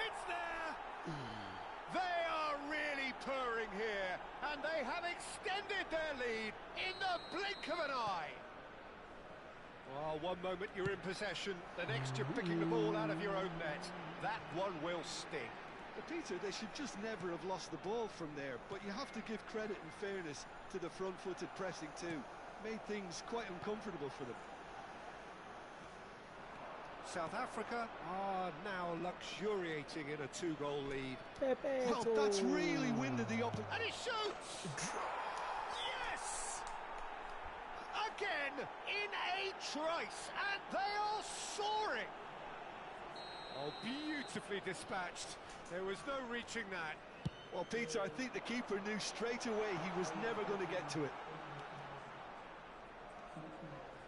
It's there! They are really purring here, and they have extended their lead in the blink of an eye. Well, one moment you're in possession, the next you're picking the ball out of your own net. That one will sting. Peter, they should just never have lost the ball from there, but you have to give credit and fairness to the front-footed pressing too. Made things quite uncomfortable for them. South Africa are now luxuriating in a 2-goal lead. Well, that's really winded the opposition. And he shoots! Yes! Again, in a trice, and they are soaring! Oh, beautifully dispatched. There was no reaching that. Well, Peter, I think the keeper knew straight away he was never going to get to it.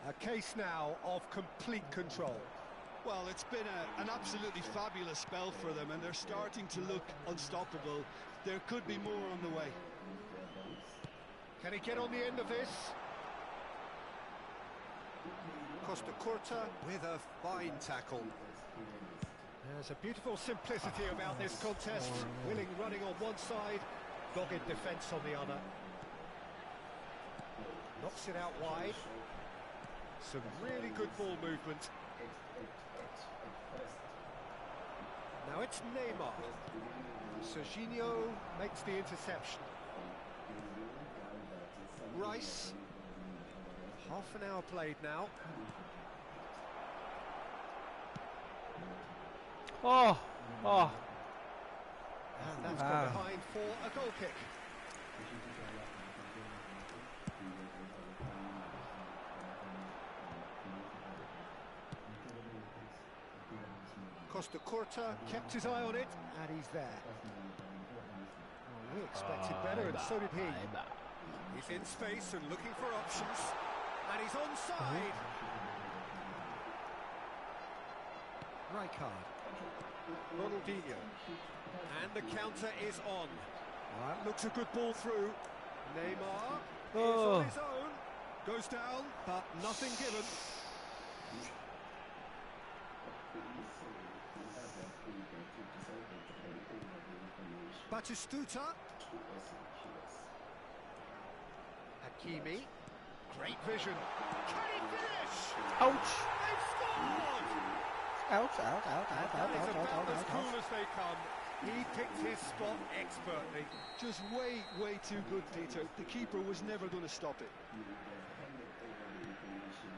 A case now of complete control. Well, it's been an absolutely fabulous spell for them, and they're starting to look unstoppable. There could be more on the way. Can he get on the end of this? Costa Curta with a fine tackle. There's a beautiful simplicity about this contest. Willing running on one side, dogged defence on the other. Knocks it out wide. Some really good ball movement. Now it's Neymar. Serginho makes the interception. Rice. Half an hour played now. Oh. And that's gone behind for a goal kick. Costa Curta kept his eye on it, and he's there. Oh, we expected better, and so did he. He's in space and looking for options, and he's onside. Rijkaard. Ronaldinho. And the counter is on. That looks a good ball through. Neymar is on his own. Goes down, but nothing given. Batistuta. Hakimi. Great vision. Can he finish? Ouch. They've scored! Ouch. That is about as cool as they come. He picked his spot expertly. Just way too good, Peter. The keeper was never going to stop it.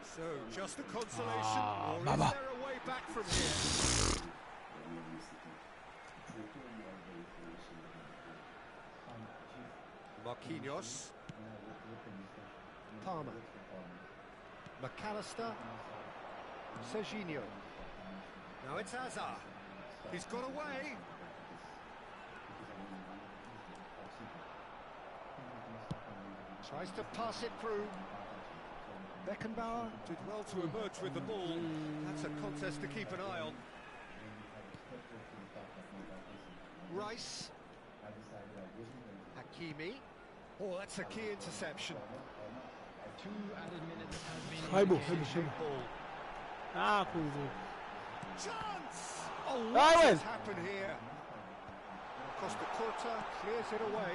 So, just a consolation, or is there a way back from here? Marquinhos. Palmer. McAllister. Serginho. Now it's Hazard. He's got away. Tries to pass it through. Beckenbauer did well to emerge with the ball. That's a contest to keep an eye on. Rice. Hakimi. Oh, that's a key interception. 2 added minutes have been Cool. Chance! Oh, what has happened here? Costa Curta clears it away.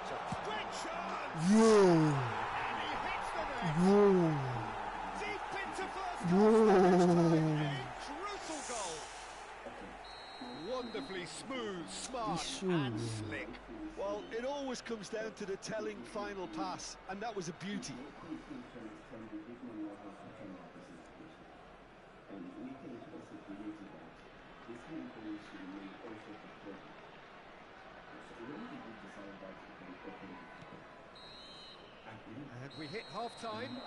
It's a great chance! And he hits the net! Deep into first goal, a crucial goal! Wonderfully smooth, smart and slick. Well, it always comes down to the telling final pass, and that was a beauty. And we hit half-time.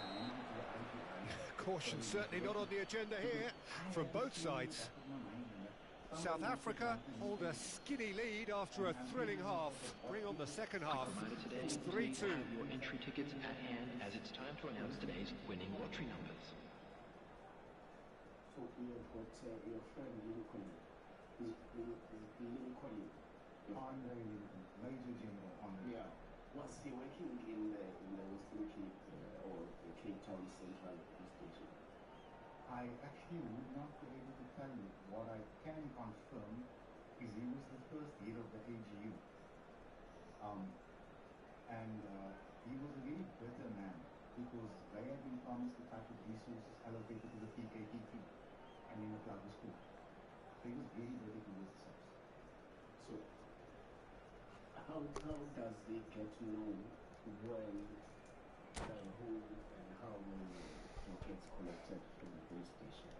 Caution certainly not on the agenda here from both sides. South Africa hold a skinny lead after a thrilling half. Bring on the second half. It's 3-2. Your entry tickets at hand as it's time to announce today's winning lottery numbers. So we have got your friend Lincoln. Lincoln. Andre Lincoln, Major General Andre. Yeah. Was he working in the Western Cape or the Cape Town Central Police Station? I actually would not be able to tell you. What I can confirm is he was the first head of the AGU. He was a very bitter man because they had been promised the type of resources allocated to the PKP and in the Plaza School. he was really ready to use the subs. So, how does they get to know when who and how many gets collected to the police station?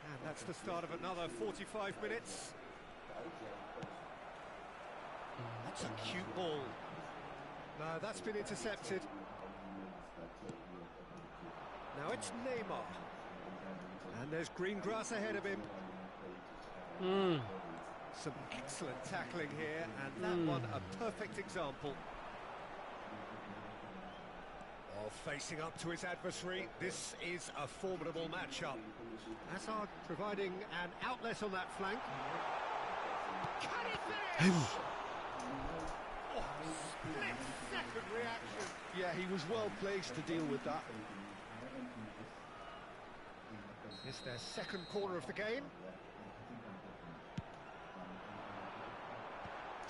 And that's the start of another 45 minutes. That's a cute ball. No, that's been intercepted. Now it's Neymar. And there's green grass ahead of him. Some excellent tackling here, and that one a perfect example. Oh, facing up to his adversary, this is a formidable matchup. Hazard providing an outlet on that flank. Can he finish? Oh, split-second reaction. Yeah, he was well placed to deal with that. It's their second corner of the game.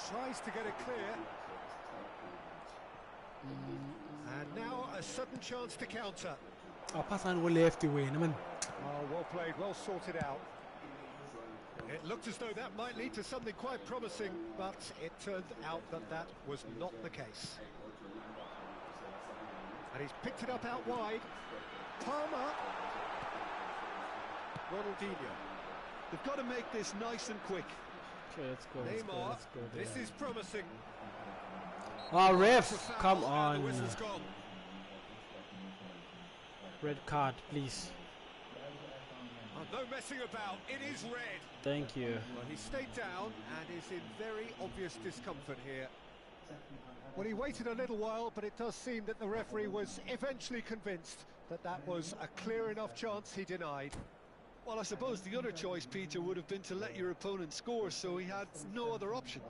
Tries to get it clear. And now a sudden chance to counter. pass on left away, man. Oh, well played, well sorted out. It looked as though that might lead to something quite promising, but it turned out that that was not the case. And he's picked it up out wide. Palmer. Ronaldinho. They've got to make this nice and quick. Okay, let's go. Neymar, this is promising. Oh, ref, come on. The whistle's gone. Red card, please. Oh, no messing about, it is red. Thank you. Well, he stayed down and is in very obvious discomfort here. Well, he waited a little while, but it does seem that the referee was eventually convinced that that was a clear enough chance he denied. Well, I suppose the other choice, Peter, would have been to let your opponent score, so he had no other option.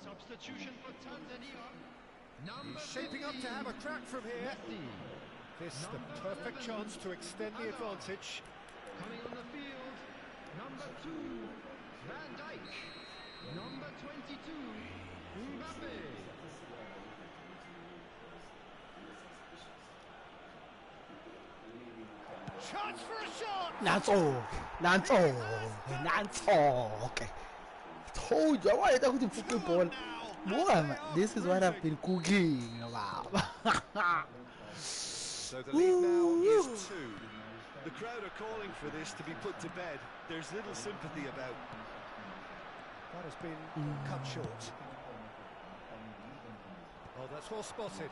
Substitution for Tanzania. He's shaping up to have a crack from here. This is the perfect chance to extend the advantage. Coming on the field, number 2, Van Dijk. Number 22, Mbappe. Chance for a shot! That's all. That's all. That's all. Okay. Told you why that was the football. Boy, this is what I've been cooking about. So the lead now is 2. The crowd are calling for this to be put to bed. There's little sympathy about. That has been cut short. Oh, that's well spotted.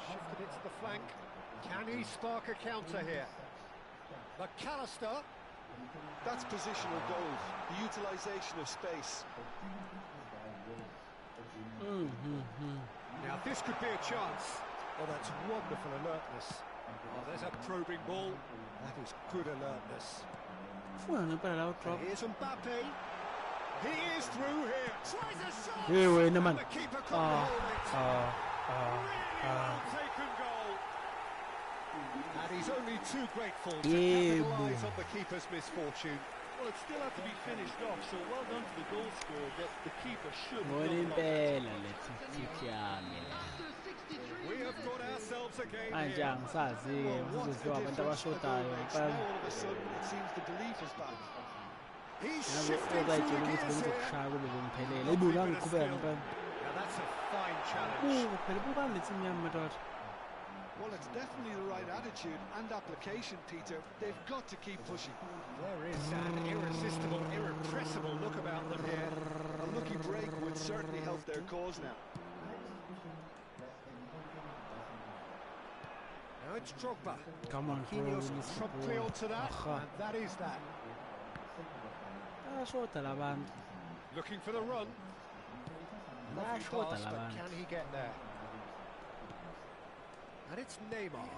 Shifted it to the flank. Can he spark a counter here? McAllister. That's positional goals, the utilisation of space. Now this could be a chance. Oh, that's wonderful alertness. Oh, there's a probing ball. That is good alertness. Here's Mbappe. He is through here. Tries a shot. And the keeper couldn't hold it. Really well taken goal. And he's only too grateful to capitalise on the keeper's misfortune. Well, it still had to be finished off, so well done to the goal scorer, but the keeper should have Buona done bella letizia. We have got ourselves a game Manje here. angisazi kuzoziwa abantu abashotayo Now all of a sudden it seems the belief is back. He's shifting through the gears here. kuzokushaya kube kumphelele ibuka ngiqhubeka ngempela. Now that's a fine challenge. Phela buka lethi inyama madoda. Well, it's definitely the right attitude and application, Peter. They've got to keep pushing. There is an irresistible, irrepressible look about them here. A lucky break would certainly help their cause now. Now it's Drogba. Come on, Marquinhos bro, promptly onto that, and that is that. Bayashota labantu. Looking for the run. Lovely Bayashota pass, but labantu. can he get there? And it's Neymar.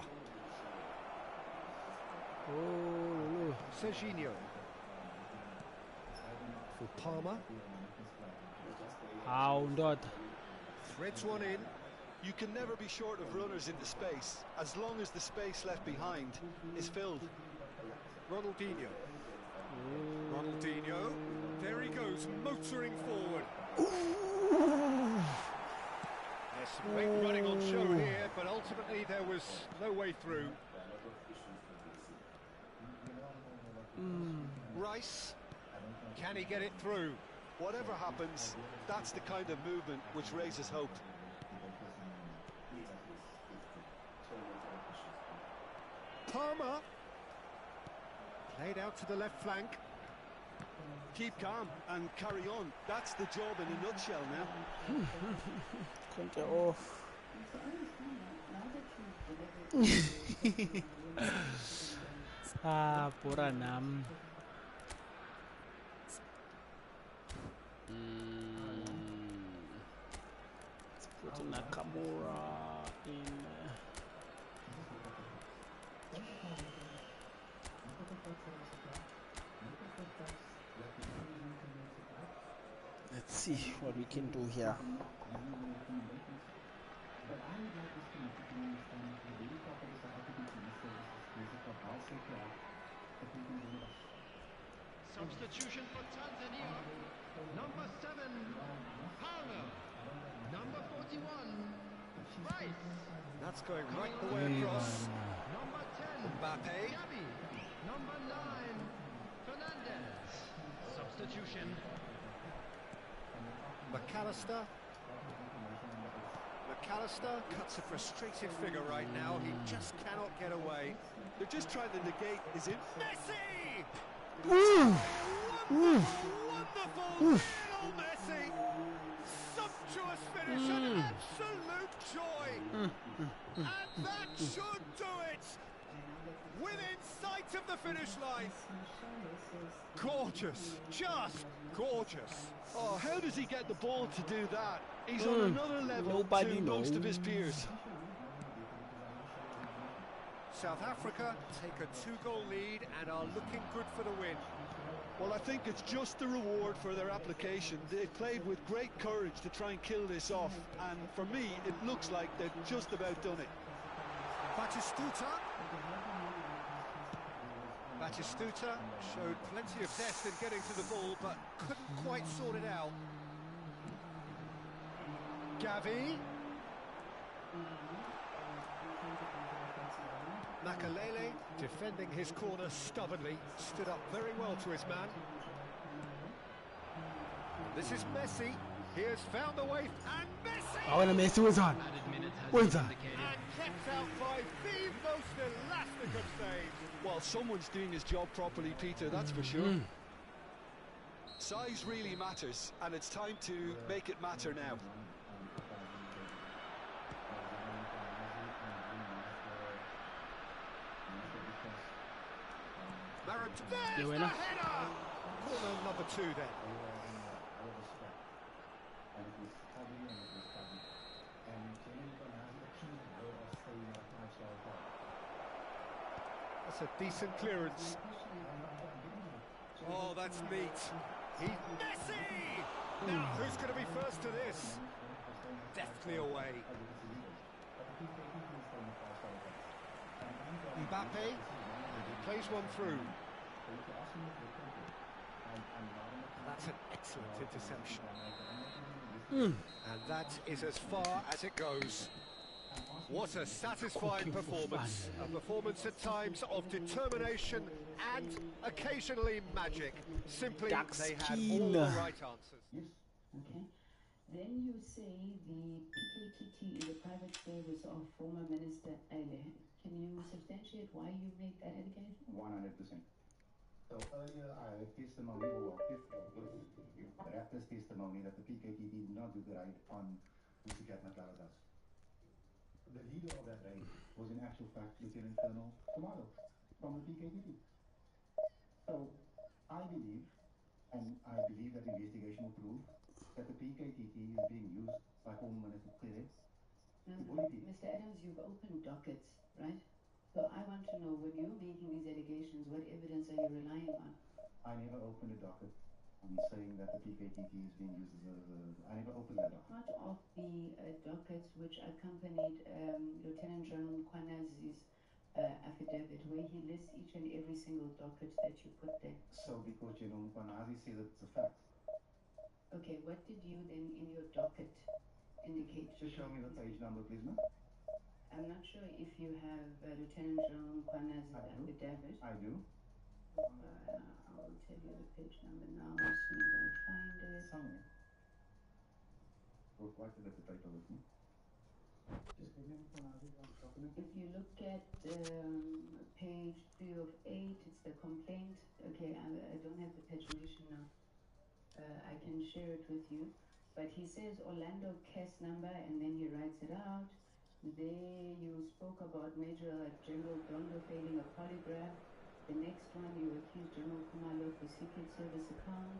Oh, Serginho. For Palmer. hawu ndoda. Threads one in. You can never be short of runners into space, as long as the space left behind is filled. Ronaldinho. Ronaldinho. There he goes, motoring forward. There's some late running on show here, but ultimately there was no way through. Rice. Can he get it through? Whatever happens, that's the kind of movement which raises hope. Palmer. Played out to the left flank. Keep calm and carry on. That's the job in a nutshell now. Könnte off. Pura nam. Let's put Nakamura in. Let's see what we can do here. Substitution for Tanzania. Number 7, Palmer. Number 41, Rice. That's going right the way across. Number 10, Mbappe. Gabi. Number 9, Fernandez. Substitution. McAllister. McAllister cuts a frustrated figure right now. He just cannot get away. They're just trying to negate his Messi! Ooh. Wonderful! Lionel Messi! Sumptuous finish and absolute joy! And that should do it! Within sight of the finish line. Gorgeous, just gorgeous. Oh, how does he get the ball to do that? He's on another level Nobody to knows. most of his peers. South Africa take a 2-goal lead and are looking good for the win. Well, I think it's just the reward for their application. They played with great courage to try and kill this off, and for me, it looks like they've just about done it. Batistuta. Batistuta showed plenty of zest in getting to the ball, but couldn't quite sort it out. Gavi. Makalele, defending his corner stubbornly, stood up very well to his man. This is Messi. He has found the way, and Messi! Oh, and Messi was on. What's that? And kept out by the most elastic of saves. Well, someone's doing his job properly, Peter, that's for sure. Size really matters, and it's time to make it matter now. There's the header! Corner number 2 then. That's a decent clearance. Oh, that's neat. Messi! Now, who's going to be first to this? Deftly away. Mbappe, and he plays one through. That's an excellent interception. And that is as far as it goes. What a satisfying performance. A performance at times of determination and occasionally magic. Simply, they had all the right answers. Yes. Okay. Then you say the PKTT is a private service of former Minister Ale. Can you substantiate why you made that allegation? 100%. So earlier I heard testimony or Raptor's testimony that the PKTT did not do the raid on Mr. Cat Macala's. The leader of that raid was in actual fact Lieutenant Colonel Kamalo from the PKTT. So I believe, and I believe that investigation will prove, that the PKTT is being used by former Minister Kere to bully people. Mr. Adams, you've opened dockets, right? So I want to know, when you're making these allegations, what evidence are you relying on? I never opened a docket. I'm saying that the PKTT is being used as I never opened that up. Part of the dockets which accompanied Lieutenant General Mkwanazi's affidavit, where he lists each and every single docket that you put there. So because General Mkwanazi says it's a fact. Okay, what did you then in your docket indicate? Just show me the page number, please, ma'am. I'm not sure if you have Lieutenant General Mkwanazi's affidavit. I do. I'll tell you the page number now as soon as I find it. Somewhere. We're quite a bit of paper with me. Just give me the document. If you look at page 3 of 8, it's the complaint. Okay, I don't have the pagination now. I can share it with you. But he says Orlando case number and then he writes it out. There you spoke about Major General Dondo failing a polygraph. The next one you accused General Khumalo for Secret Service account.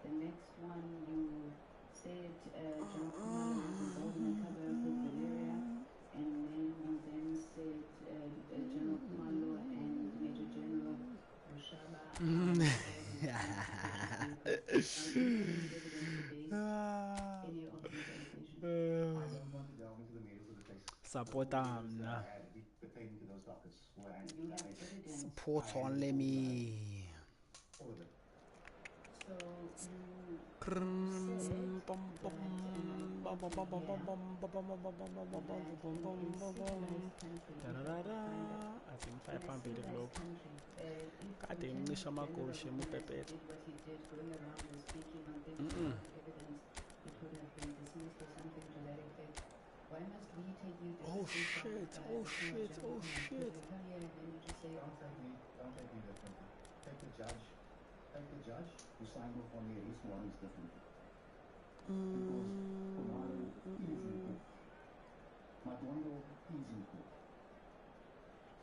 The next one you said General Khumalo was involved in a cover-up with Valeria. And then you then said General Khumalo and Major General Rushaba. Any of these allegations? I don't want to delve into the middle of the case. Support on. Pertaining to those dockets. You have evidence. Support on me. All of it. So you I think 500 globe. I think Nisha Makoshi Mupepet. Why must we take you to Oh shit, oh shit, oh shit. Don't take me differently. Take the judge who signed off on the release warrants differently. Because Khumalo is in court. Madondo is in court.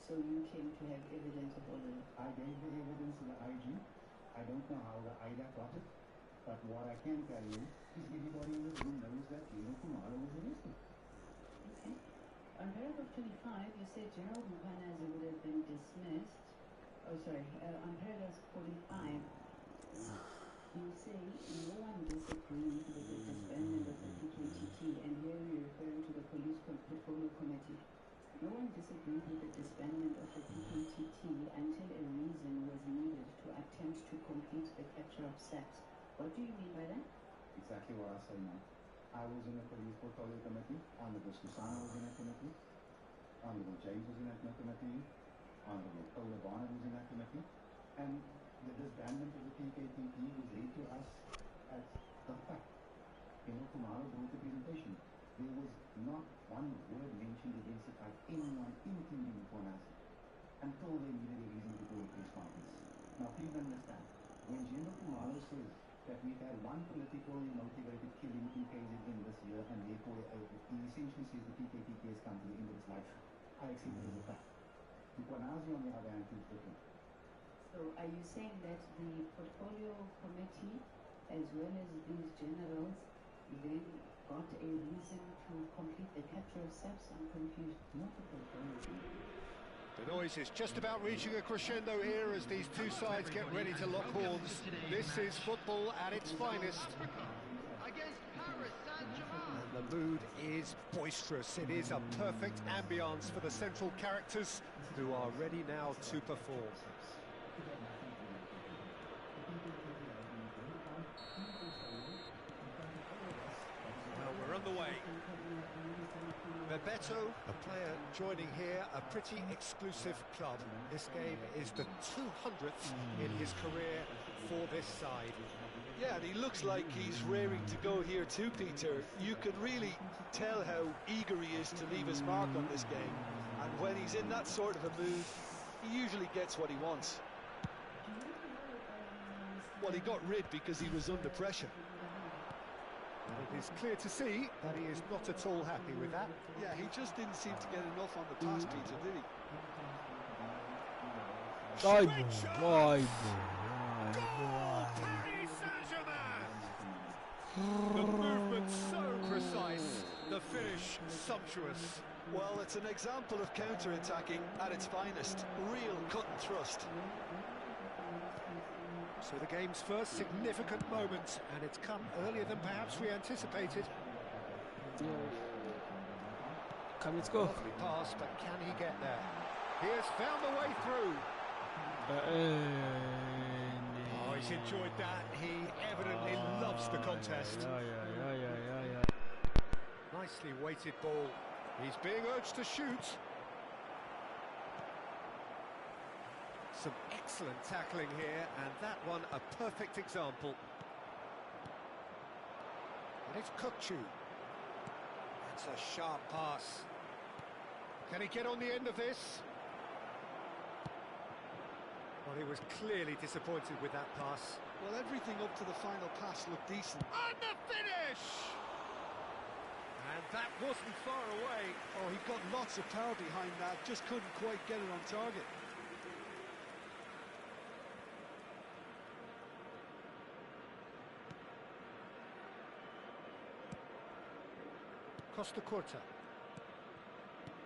So you came to have evidence of all of it? I gave the evidence to the IG. I don't know how the IDA got it, but what I can tell you is everybody in the room knows that General Khumalo was arrested. Okay. On paragraph 25, you said General Mkwanazi would have been dismissed. Oh, sorry. On paragraph 45, you say no one disagreed with the disbandment of the PKTT, and here you're referring to the Police Portfolio Committee. No one disagreed with the disbandment of the PKTT until a reason was needed to attempt to complete the capture of SAPS. What do you mean by that? Exactly what I say now. I was in the Police Portfolio Committee. Honorable Susana was in that committee. Honorable James was in that committee. Honorable Kola Barnard was in that committee. And the disbandment of the PKTT was read to us as a fact. General Khumalo wrote the presentation. There was not one word mentioned against it by anyone, including Mkwanazi, until they needed a reason to call a press conference. Now please understand, when General Khumalo says that we've had one politically motivated killing in KZN this year, and therefore he essentially says the PKTT has come to the end of its life, I accept it as a fact. Mkwanazi, on the other hand, is different. So are you saying that the Portfolio Committee, as well as these generals, then got a reason to complete the capture of SAPS? I'm confused. Not the Portfolio Committee. The noise is just about reaching a crescendo here as these two sides get ready to lock horns. This is football at its finest. Against Paris Saint-Germain. And the mood is boisterous. It is a perfect ambience for the central characters who are ready now to perform. Well, we're underway. Bebeto, a player joining here, a pretty exclusive club. This game is the 200th in his career for this side. Yeah, and he looks like he's raring to go here too, Peter. You can really tell how eager he is to leave his mark on this game. And when he's in that sort of a mood, he usually gets what he wants. Well, he got rid because he was under pressure. It is clear to see that he is not at all happy with that. Yeah, he just didn't seem to get enough on the pass, Peter, did he? Goal, Paris Saint-Germain! The movement so precise, the finish sumptuous. Well, it's an example of counter-attacking at its finest. Real cut and thrust. So the game's first significant moment, and it's come earlier than perhaps we anticipated. Come, let's go. Lovely pass, but can he get there? He has found the way through. Oh, he's enjoyed that. He evidently loves the contest. Yeah. Nicely weighted ball. He's being urged to shoot. Some excellent tackling here, and that one a perfect example. And it's Kukçu. That's a sharp pass. Can he get on the end of this? Well, he was clearly disappointed with that pass. Well, everything up to the final pass looked decent. And the finish! And that wasn't far away. Oh, he got lots of power behind that, just couldn't quite get it on target. Costa Curta.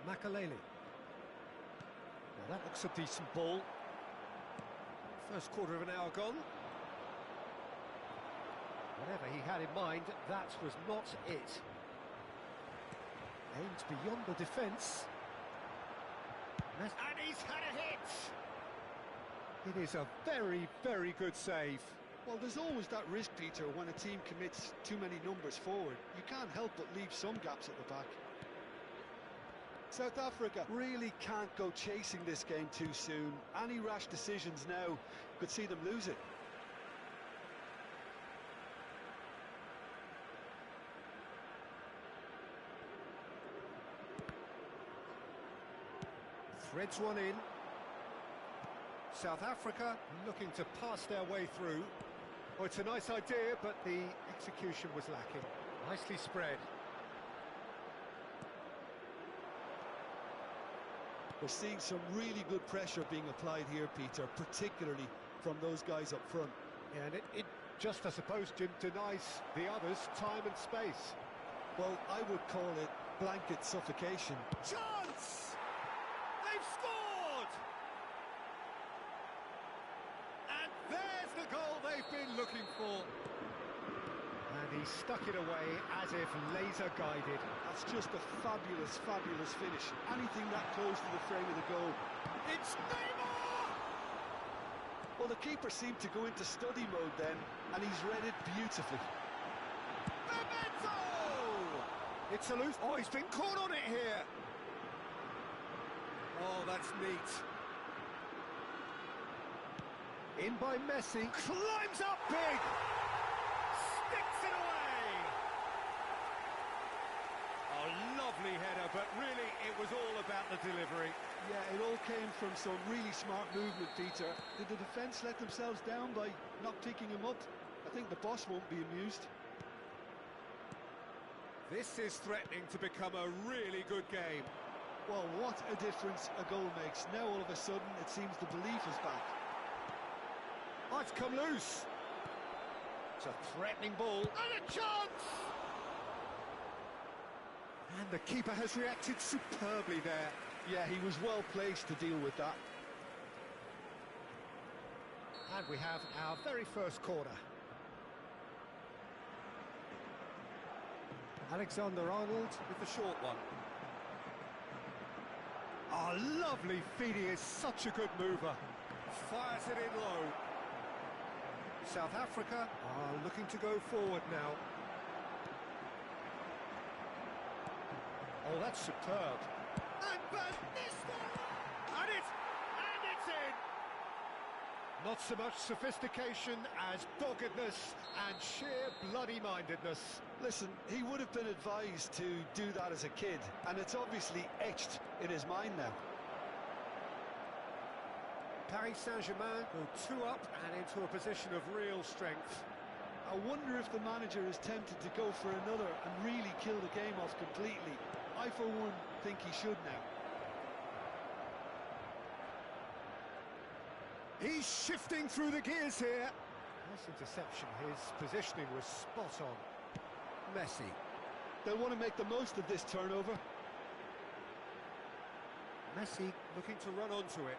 Makaleli. Now that looks a decent ball. First quarter of an hour gone. Whatever he had in mind, that was not it. Aimed beyond the defence. And he's had a hit! It is a very, very good save. Well, there's always that risk, Peter, when a team commits too many numbers forward. You can't help but leave some gaps at the back. South Africa really can't go chasing this game too soon. Any rash decisions now could see them lose it. Threads one in. South Africa looking to pass their way through. Oh, it's a nice idea, but the execution was lacking. Nicely spread. We're seeing some really good pressure being applied here, Peter, particularly from those guys up front. Yeah, and it just, I suppose, Jim, denies the others time and space. Well, I would call it blanket suffocation. Chance! They've scored! And there's the goal they've been looking for. And he stuck it away as if laser guided. That's just a fabulous, fabulous finish. Anything that close to the frame of the goal. It's Neymar! Well, the keeper seemed to go into study mode then, and he's read it beautifully. Memento! It's a loose. Oh, he's been caught on it here. Oh, that's neat. In by Messi. Climbs up big! Sticks it away! Oh, lovely header, but really it was all about the delivery. Yeah, it all came from some really smart movement, Peter. Did the defence let themselves down by not picking him up? I think the boss won't be amused. This is threatening to become a really good game. Well, what a difference a goal makes. Now all of a sudden it seems the belief is back. Oh, it's come loose. It's a threatening ball. And a chance! And the keeper has reacted superbly there. Yeah, he was well placed to deal with that. And we have our very first corner. Alexander-Arnold with the short one. Oh, lovely feed. He is such a good mover. Fires it in low. South Africa are looking to go forward now. Oh, that's superb. And it's in! Not so much sophistication as doggedness and sheer bloody-mindedness. Listen, he would have been advised to do that as a kid, and it's obviously etched in his mind now. Paris Saint-Germain go 2 up and into a position of real strength. I wonder if the manager is tempted to go for another and really kill the game off completely. I, for one, think he should now. He's shifting through the gears here. Nice interception. His positioning was spot on. Messi. They'll want to make the most of this turnover. Messi looking to run onto it.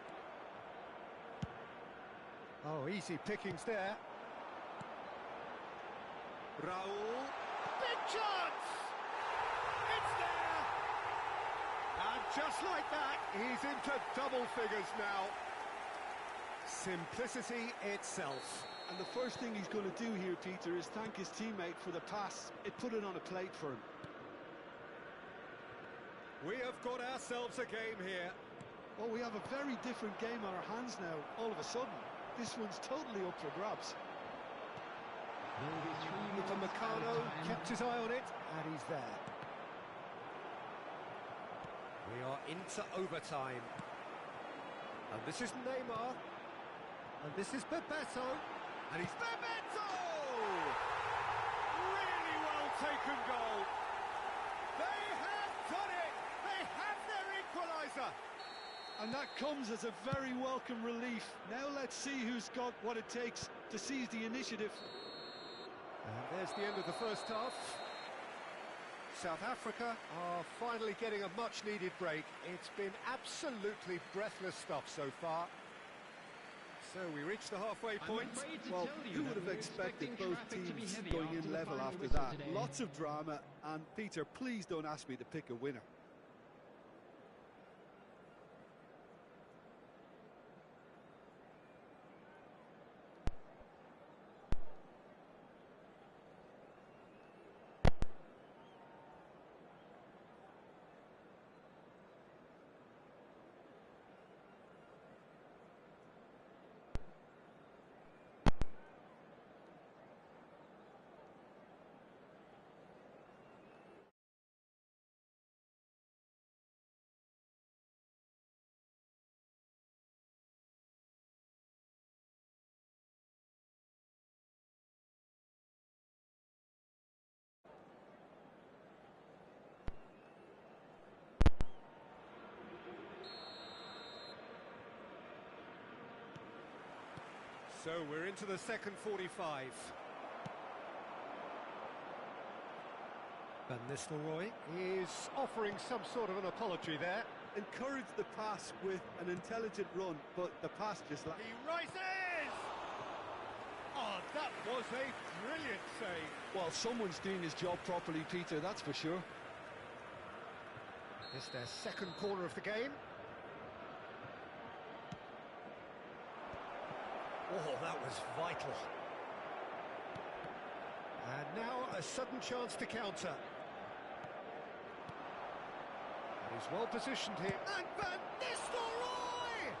Oh, easy pickings there. Raul. Big chance! It's there! And just like that, he's into double figures now. Simplicity itself. And the first thing he's going to do here, Peter, is thank his teammate for the pass. It put it on a plate for him. We have got ourselves a game here. Well, we have a very different game on our hands now, all of a sudden. This one's totally up for grabs. Upamecano kept his eye on it, and he's there. We are into overtime. And this is Neymar. And this is Bebeto. And he's Bebeto! Really well taken goal. They have done it! They have their equaliser! And that comes as a very welcome relief. Now let's see who's got what it takes to seize the initiative. And there's the end of the first half. South Africa are finally getting a much-needed break. It's been absolutely breathless stuff so far. So we reach the halfway point. Well, who would have expected both teams going in level after that? Lots of drama, and Peter, please don't ask me to pick a winner. So we're into the second 45. Van Nistelrooy is offering some sort of an apology there. Encourage the pass with an intelligent run, but the pass just... He rises! Oh, that was a brilliant save. Well, someone's doing his job properly, Peter, that's for sure. It's their second corner of the game. Oh, that was vital. And now a sudden chance to counter. And he's well positioned here. And Van Nistelrooy!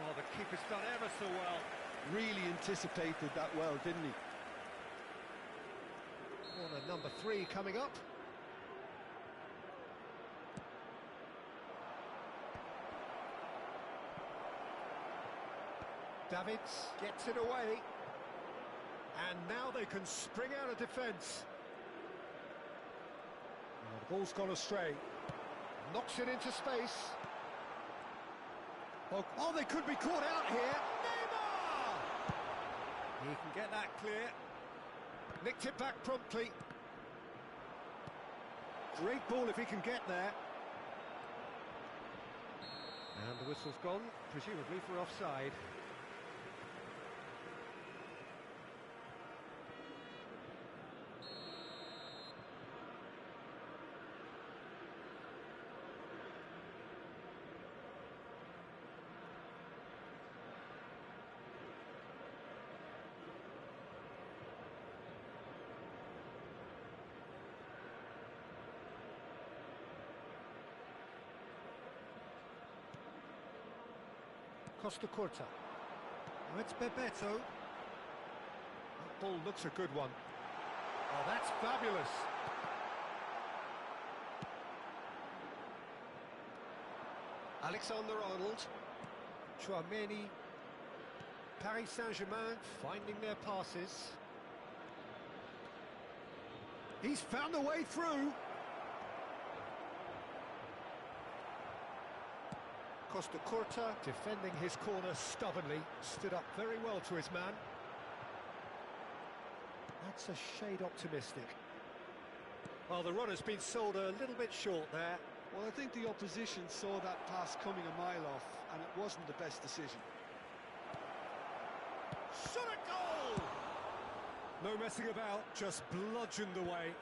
Oh, the keeper's done ever so well. Really anticipated that well, didn't he? Corner number 3 coming up. Davids gets it away, and now they can spring out of defence. Oh, the ball's gone astray, knocks it into space. Oh, they could be caught out here. Neymar! He can get that clear. Nicked it back promptly. Great ball if he can get there. And the whistle's gone, presumably for offside. Costa Curta. Oh, it's Bebeto. That ball looks a good one. Oh, that's fabulous. Alexander-Arnold. Chouameni. Paris Saint-Germain finding their passes. He's found a way through. Costa Curta defending his corner stubbornly, stood up very well to his man. That's a shade optimistic. Well, the run has been sold a little bit short there. Well, I think the opposition saw that pass coming a mile off, and it wasn't the best decision. Shot at goal! No messing about, just bludgeoned away.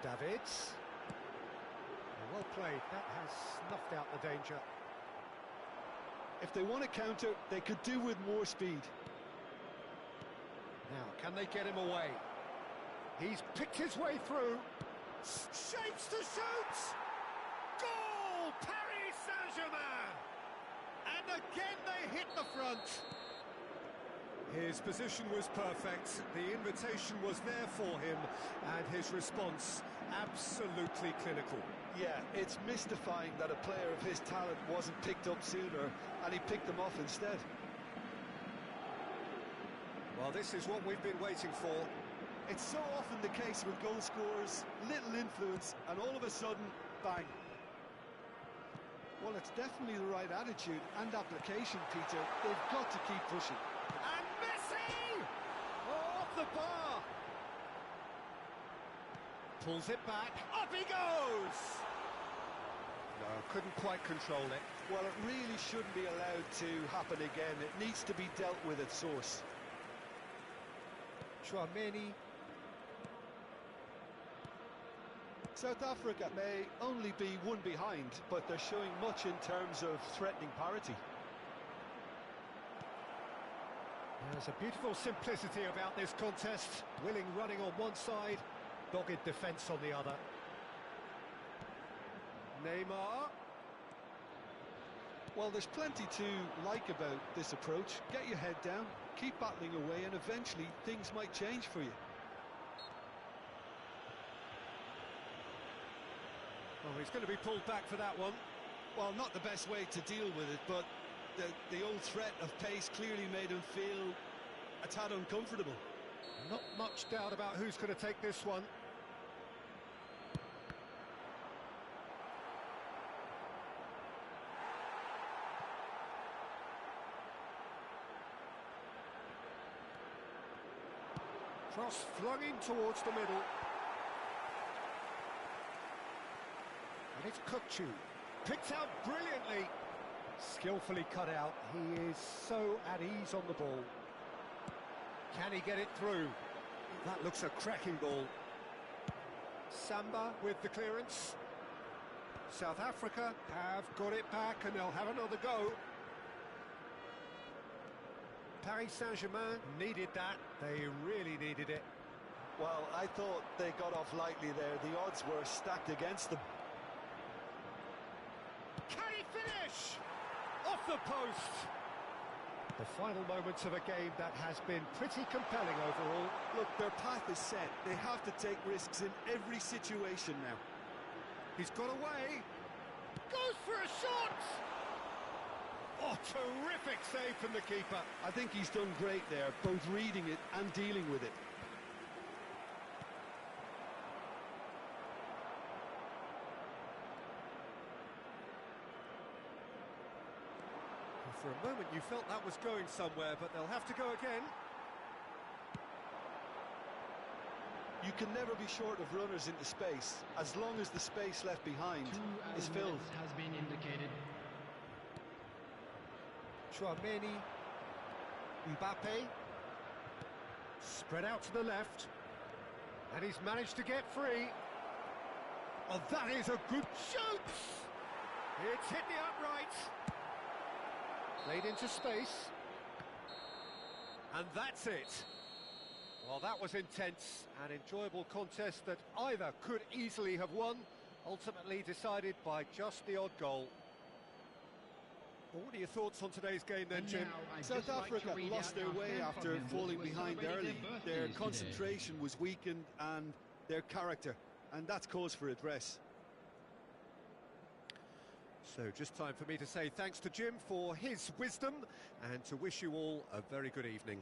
Davids. Well played, that has snuffed out the danger. If they want to counter, they could do with more speed. Now, can they get him away? He's picked his way through. Shapes to shoot! Goal! Paris Saint-Germain! And again they hit the front. His position was perfect, the invitation was there for him, and his response absolutely clinical. Yeah, it's mystifying that a player of his talent wasn't picked up sooner, and he picked them off instead. Well, this is what we've been waiting for. It's so often the case with goal scorers, little influence, and all of a sudden, bang. Well, it's definitely the right attitude and application, Peter. They've got to keep pushing. And Messi! Oh, off the bar! Pulls it back, up he goes! No, couldn't quite control it. Well, it really shouldn't be allowed to happen again. It needs to be dealt with at source. Chouameni. South Africa may only be one behind, but they're showing much in terms of threatening parity. There's a beautiful simplicity about this contest. Willing running on one side, dogged defence on the other. Neymar. Well, there's plenty to like about this approach. Get your head down, keep battling away, and eventually things might change for you. Oh, he's going to be pulled back for that one. Well, not the best way to deal with it, but the old threat of pace clearly made him feel a tad uncomfortable. Not much doubt about who's going to take this one. Cross flung in towards the middle. And it's Kukçu. Picked out brilliantly. Skillfully cut out. He is so at ease on the ball. Can he get it through? That looks a cracking ball. Samba with the clearance. South Africa have got it back and they'll have another go. Paris Saint-Germain needed that. They really needed it. Well, I thought they got off lightly there. The odds were stacked against them. Can he finish? Off the post. The final moments of a game that has been pretty compelling overall. Look, their path is set. They have to take risks in every situation now. He's got away. Goes for a shot. Oh, terrific save from the keeper. I think he's done great there, both reading it and dealing with it. For a moment you felt that was going somewhere, but they'll have to go again. You can never be short of runners into space, as long as the space left behind is filled. Has been indicated. Chouameni, Mbappe, spread out to the left, and he's managed to get free. Oh, that is a good shoot! It's hit the upright. Played into space. And that's it. Well, that was intense, an enjoyable contest that either could easily have won, ultimately decided by just the odd goal. Well, what are your thoughts on today's game then, Jim? South Africa lost their way after falling behind early. Their concentration was weakened and their character, and that's cause for address. So just time for me to say thanks to Jim for his wisdom and to wish you all a very good evening.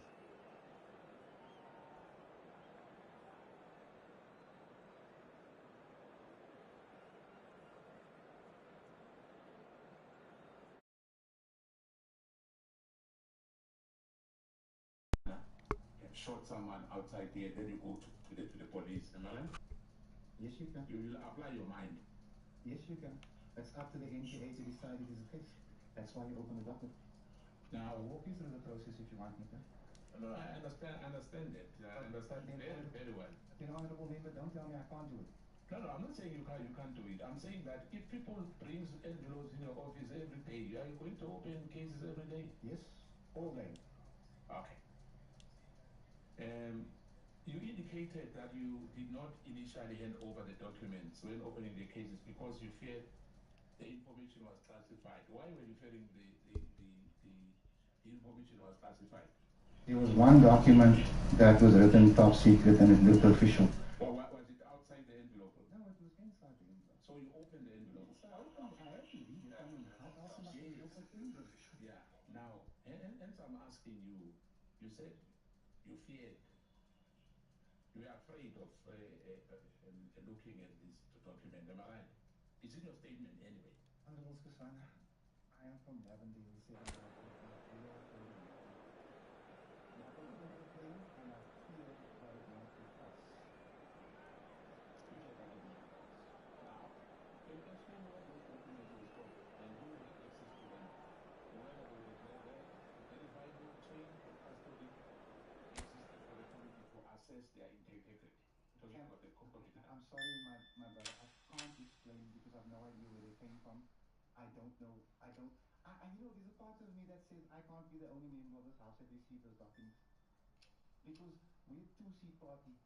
Shot someone outside there, then you go to the police, am I right? Yes, you can. You will apply your mind. Yes, you can. That's up to the NCA to decide it is a case. That's why you open a docket. Now, walk you through the process if you want me to. No, I understand it. I understand very well. Then, honourable member, don't tell me I can't do it. No, I'm not saying you can't do it. I'm saying that if people brings envelopes in your office every day, are you going to open cases every day? Yes, all day. Okay. You indicated that you did not initially hand over the documents when opening the cases because you feared the information was classified. Why were you fearing the information was classified? There was one document that was written top secret and it looked official. Or was it outside the envelope? No, it was inside the envelope. So you opened the envelope? Yes, I opened it. I had to read it. I mean, how else am I going to open English? Yeah. Now, and so I'm asking you, you said you feared, you were afraid of looking at this document, am I right? It's in your statement anyway. Honourable Skosana, I am from Lavender, 7 We are from I opened the thing and I feel that it might be false. Now, can you explain where those documents were stored and who had access to them? Whether they were verifiable chain of custody existed for the committee to assess their integrity. I'm sorry, my brother, I can't explain because I've no idea where they came from. I don't know. You know, there's a part of me that says I can't be the only member of this house that received those documents. Because we're a two-seat party,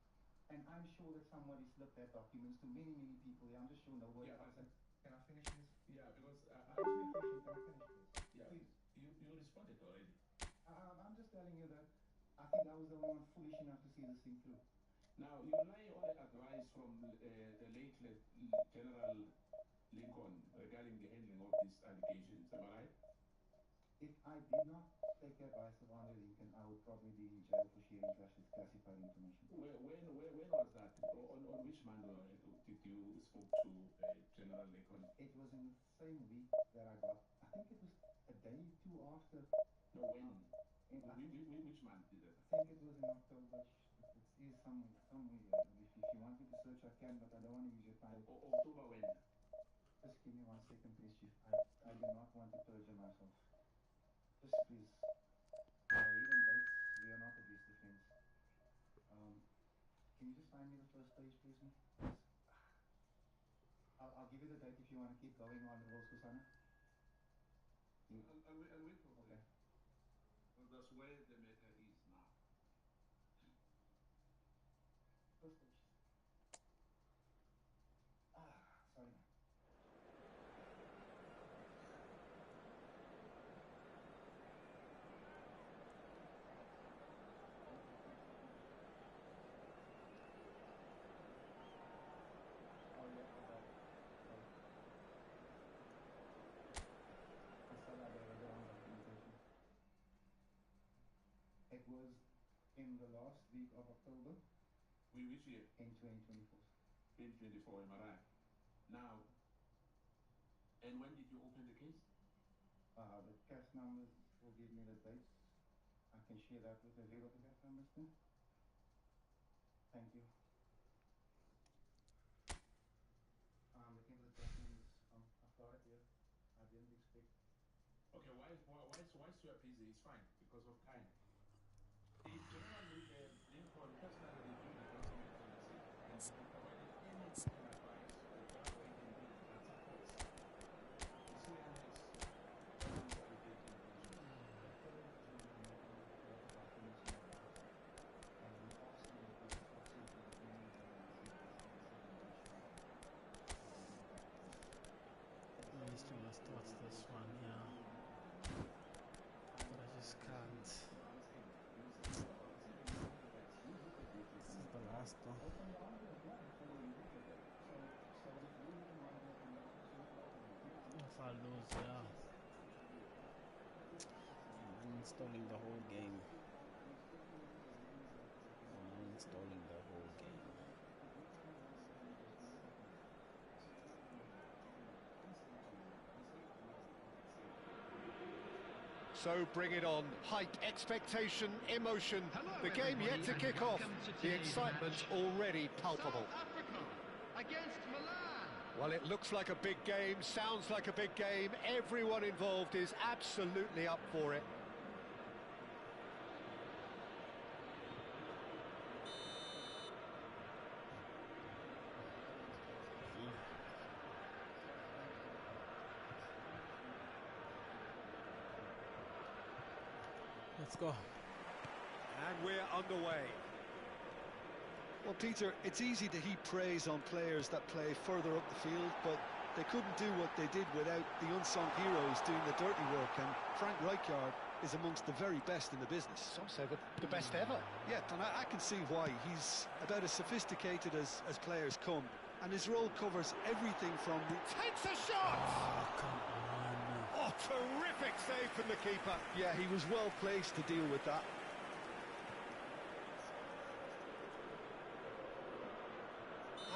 and I'm sure that somebody slipped that documents to many, many people. Yeah, I'm just sure nobody else. Can I finish this? Yeah, because Ask me a question. Can I finish this? yeah, Please. you responded already. I'm just telling you that I think I was the only one foolish enough to see this thing through. Now, you rely on the advice from the late General Lincoln regarding the handling of these allegations, am I right? If I did not take the advice of Andre Lincoln, I would probably be in jail for sharing classified information. When was that? On which month did you spoke to General Lincoln? It was in the same week that I got, I think it was a day or two after. No, when? Which month did it? I think it was in October. It is somewhere. If you want me to search, I can, but I don't want to use your time. October when? Just give me 1 second, please, Chief. I do not want to perjure myself. Just please. Even dates, we are not the best of friends. Can you just find me the first page, please, me? I'll give you the date if you want to keep going on the rules, Kusana. I'll wait for okay. Well, that's where the matter is now. First page. Sorry. It was in the last week of October. Which year? In 2024. 2024, am I right? Now, and when did you open the case? The case numbers will give me the dates. I can share that with you. Have you got the case numbers too? Thank you. Looking for the case numbers. I've got it here. I didn't expect. Okay, why so busy? It's fine, because of time. The General Lincoln personally reviewed the documents and provided any legal advice or groundbreaking rules that supports the CNS Starts this one, yeah. But I just can't. This is the last one. If I lose, yeah. I'm uninstalling the whole game. Uninstalling the whole game. So bring it on. Hype, expectation, emotion. Hello, the game yet to kick off. The excitement already palpable. South Africa against Milan. Well, it looks like a big game, sounds like a big game. Everyone involved is absolutely up for it. Let's go. And we're underway. Well, Peter, it's easy to heap praise on players that play further up the field, but they couldn't do what they did without the unsung heroes doing the dirty work, and Frank Rijkaard is amongst the very best in the business. Some say the best ever. Yeah, and I can see why. He's about as sophisticated as players come, and his role covers everything from... Takes a shot! Oh, come on. Oh, terrific save from the keeper. Yeah, he was well placed to deal with that.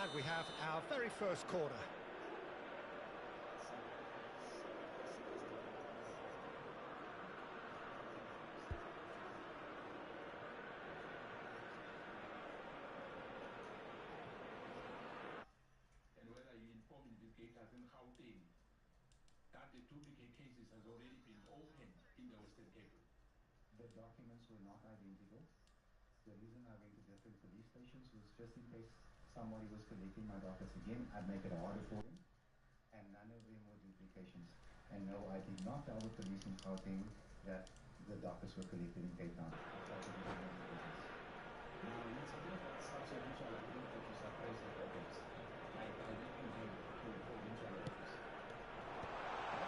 And we have our very first corner. And whether you inform investigators in Gauteng that the duplicate cases has already been opened in the Western Cape. The documents were not identical. The reason I went to different police stations was just in case somebody was collecting my documents again, I'd make it harder for them. And none of them were duplications. And no, I did not tell the police in Gauteng that the documents were collected in Cape Town.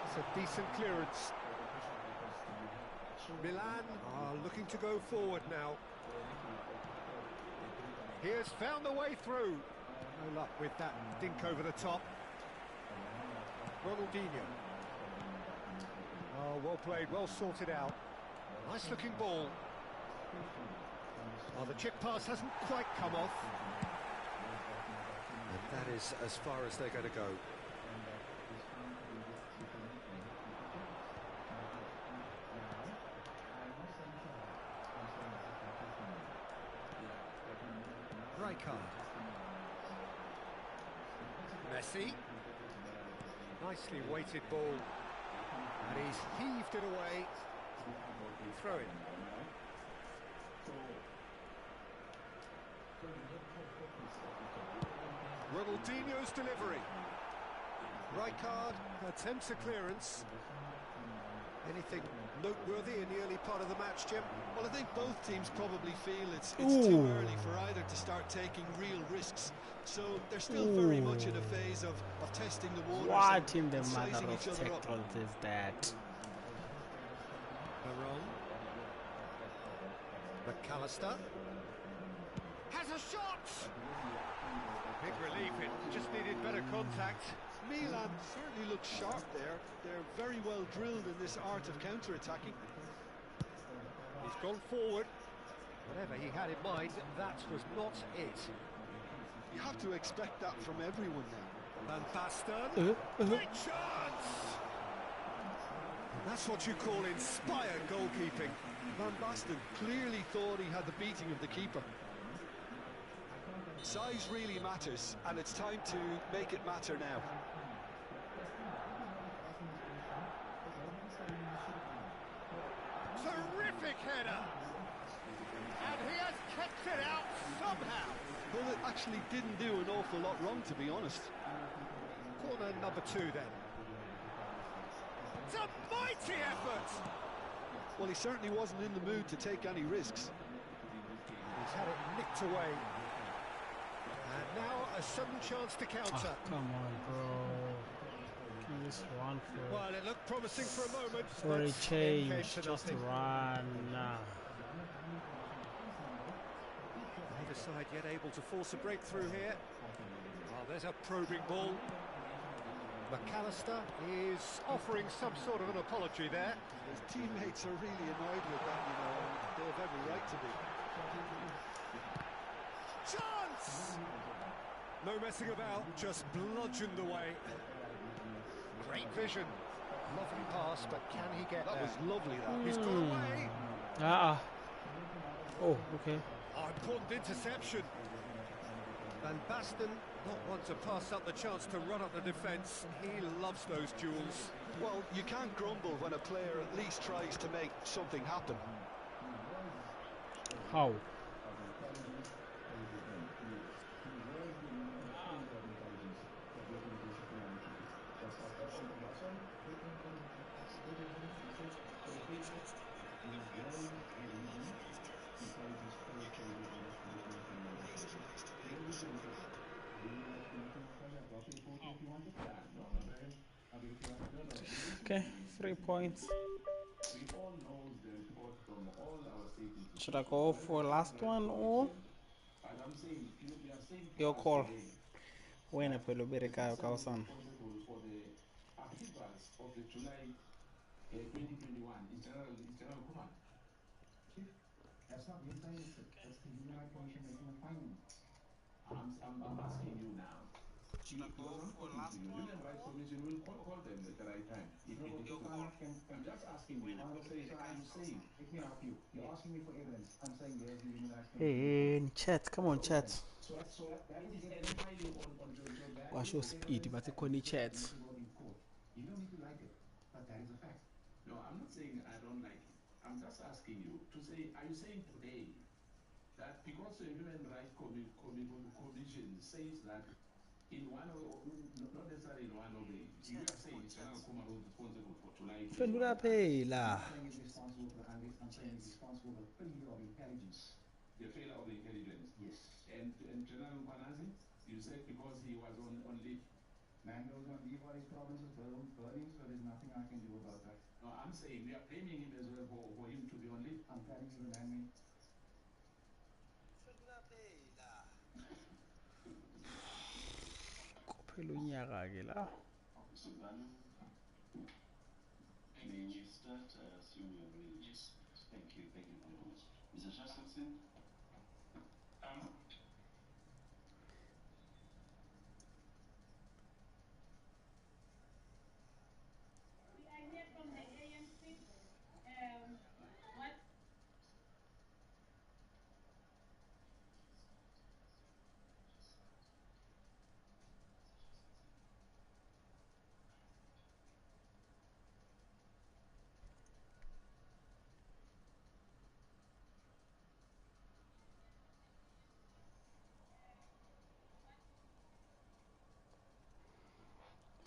It's a decent clearance. Milan are looking to go forward now. He has found the way through. No luck with that dink over the top. Ronaldinho. Oh, well played, well sorted out. Nice looking ball. Oh, the chip pass hasn't quite come off. And that is as far as they're going to go. Rijkaard. Messi. Nicely weighted ball. And he's heaved it away. Throw in. Ronaldinho's delivery. Rijkaard attempts a clearance. Anything noteworthy in the early part of the match, Jim? Well, I think both teams probably feel it's too early for either to start taking real risks. So they're still very much in a phase of testing the waters. What in the sizing mother of each other up. tackles is that? Baron. McAllister. Has a shot! Big relief, it just needed better contact. Milan certainly looks sharp there. They're very well drilled in this art of counter-attacking. He's gone forward. Whatever he had in mind, that was not it. You have to expect that from everyone now. Van Basten. Great chance! That's what you call inspired goalkeeping. Van Basten clearly thought he had the beating of the keeper. Size really matters, and it's time to make it matter now. Terrific header! And he has kept it out somehow. Well, it actually didn't do an awful lot wrong, to be honest. Corner number 2 then. It's a mighty effort! Well, he certainly wasn't in the mood to take any risks. He's had it nicked away. And now a sudden chance to counter. Oh, come on, bro. Just run for it. Well, it looked promising for a moment. For a change, just nothing. run. Neither side yet able to force a breakthrough here. Oh, there's a probing ball. McAllister is offering some sort of an apology there. His teammates are really annoyed with that, you know, and they have every right to be. Chance! No messing about, just bludgeoned away. Great vision. Lovely pass, but can he get there? That was lovely, that. He's gone away. Oh, okay. Oh, important interception. Van Basten, not one to pass up the chance to run up the defence. He loves those duels. Well, you can't grumble when a player at least tries to make something happen. How? Okay, 3 points. We all know the report from all our state institutions. Should I go for last one or But I'm saying, you are saying to your us call? today When I that put a the bit person of son. responsible for the upheavals of the July 2021 is General Kuman. Chief, that's not me saying it. That's the Human Rights Commission making a finding. I'm asking you now. Because I'm talking to you. Human Rights Commission will call them at the right time. If No, it is true. I'm just asking you. So are you saying? let me help you. You're asking me for evidence. I'm saying here's the Human Rights Commission report. Hey, chat, come on, chat. So That it is is evidence. entirely on Joe Biden. Wash your speed, but it's only chat. Admissible in court. You don't need to like it, but that is a fact. No, I'm not saying I don't like it. I'm just asking you to say, are you saying today that because the Human Rights Commission says that in one of, not necessarily in one of the, you are saying General Kumar was responsible for July 21. Fendula pay la. I'm not saying he's responsible for the unrest. I'm saying he's responsible for the failure of intelligence. The failure of the intelligence. Yes. And General Kwanazi, you said because he was on leave. Man goes on leave while his province is burning, so there's nothing I can do about that. No, I'm saying we are blaming him as well for him to be on leave. I'm telling you the man may. Kophela unyaka ke la. May we start? I assume you're ready. Yes. Thank you very much. Mr. Justin? We are here from the ANC. What?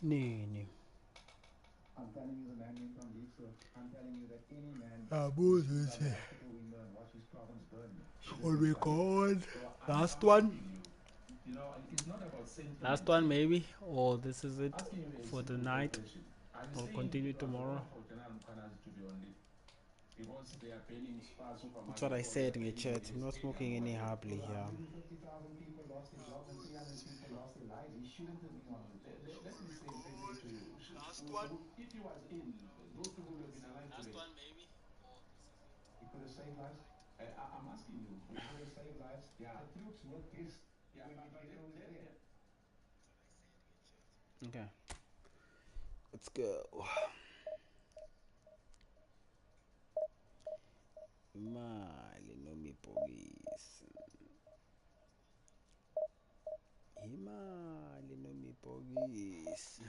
Nini. I'm telling you the man went on leave, so I'm telling you that any man boys, who it's the hospital window and watch his province burn. Oh my god. So Last I'm one. asking you know, it's not about sentiment. Last one maybe. Or this is it Asking you a for the simple night. question. Are you We'll saying continue it was tomorrow. wrong for General Kwanazi to be on leave? Because they are banning Spar supermarket. That's what I said in the chat. I'm not smoking any hardly here. 150,000 people lost their jobs and 300 people lost their lives. He shouldn't have been on leave. Let me say to you. If he was in, those people would have been alive today. Maybe. He could have saved lives. I'm asking you. He could have saved lives. Yeah. The troops work best Yeah, when but he was there. Okay. Let's go. Imali noma ibhokisi. Imali noma ibhokisi.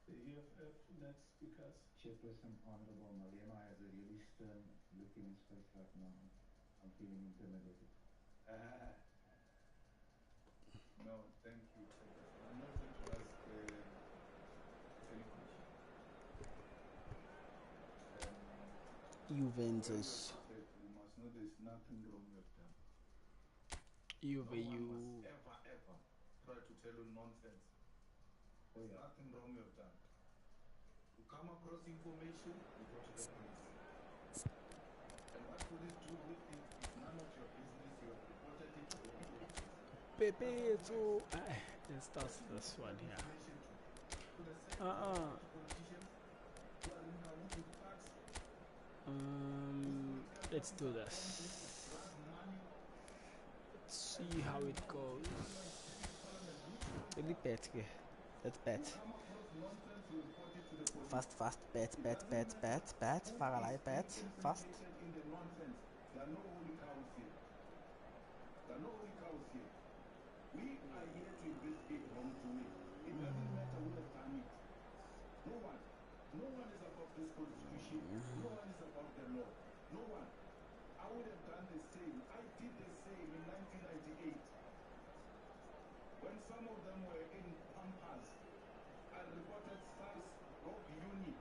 The EFF next speakers. Chairperson Honorable Malema has a really stern look in his face right now. I'm feeling intimidated. No, thank you, Chairperson. I'm not going to ask any question. Juventus. We must know there's nothing wrong with them. Juve, No one must ever try to tell you nonsense. There's nothing wrong with that. You come across information, you go to the police. And what police do with it is none of your business. You have reported it to the police. Pepe, so let's start this one here. Let's do this. Let's see how it goes. Really bet, let's bet. Fast, bet. Faralai bet, fast. There are no holy cows here. There are no holy cows here. We are here to investigate wrongdoing. It doesn't matter who has done it. No one. No one is above this constitution. No one is above the law. No one. I would have done the same. I did the same in 1998. When some of them were in Pampas, I reported SARS rogue unit.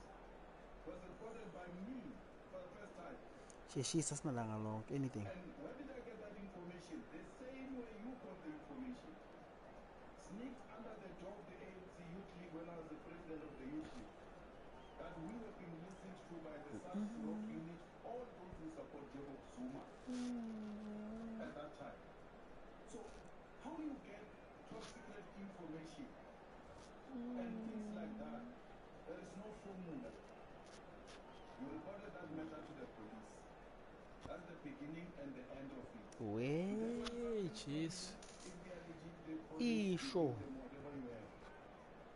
Was reported Sheshisa sinalanga lonke, anything. And where did I get that information? The same way you got the information. Sneaked under the door of the ANC Youth League when I was the president of the Youth League. That we were being listened to by the South Rock unit, all those who support Jacob Zuma at that time. So, how do you get top secret information and things like that? There is no formula. You reported that matter to the police. That's the beginning and the end of it. Which is If they are legit, they probably Isho. give them whatever you have.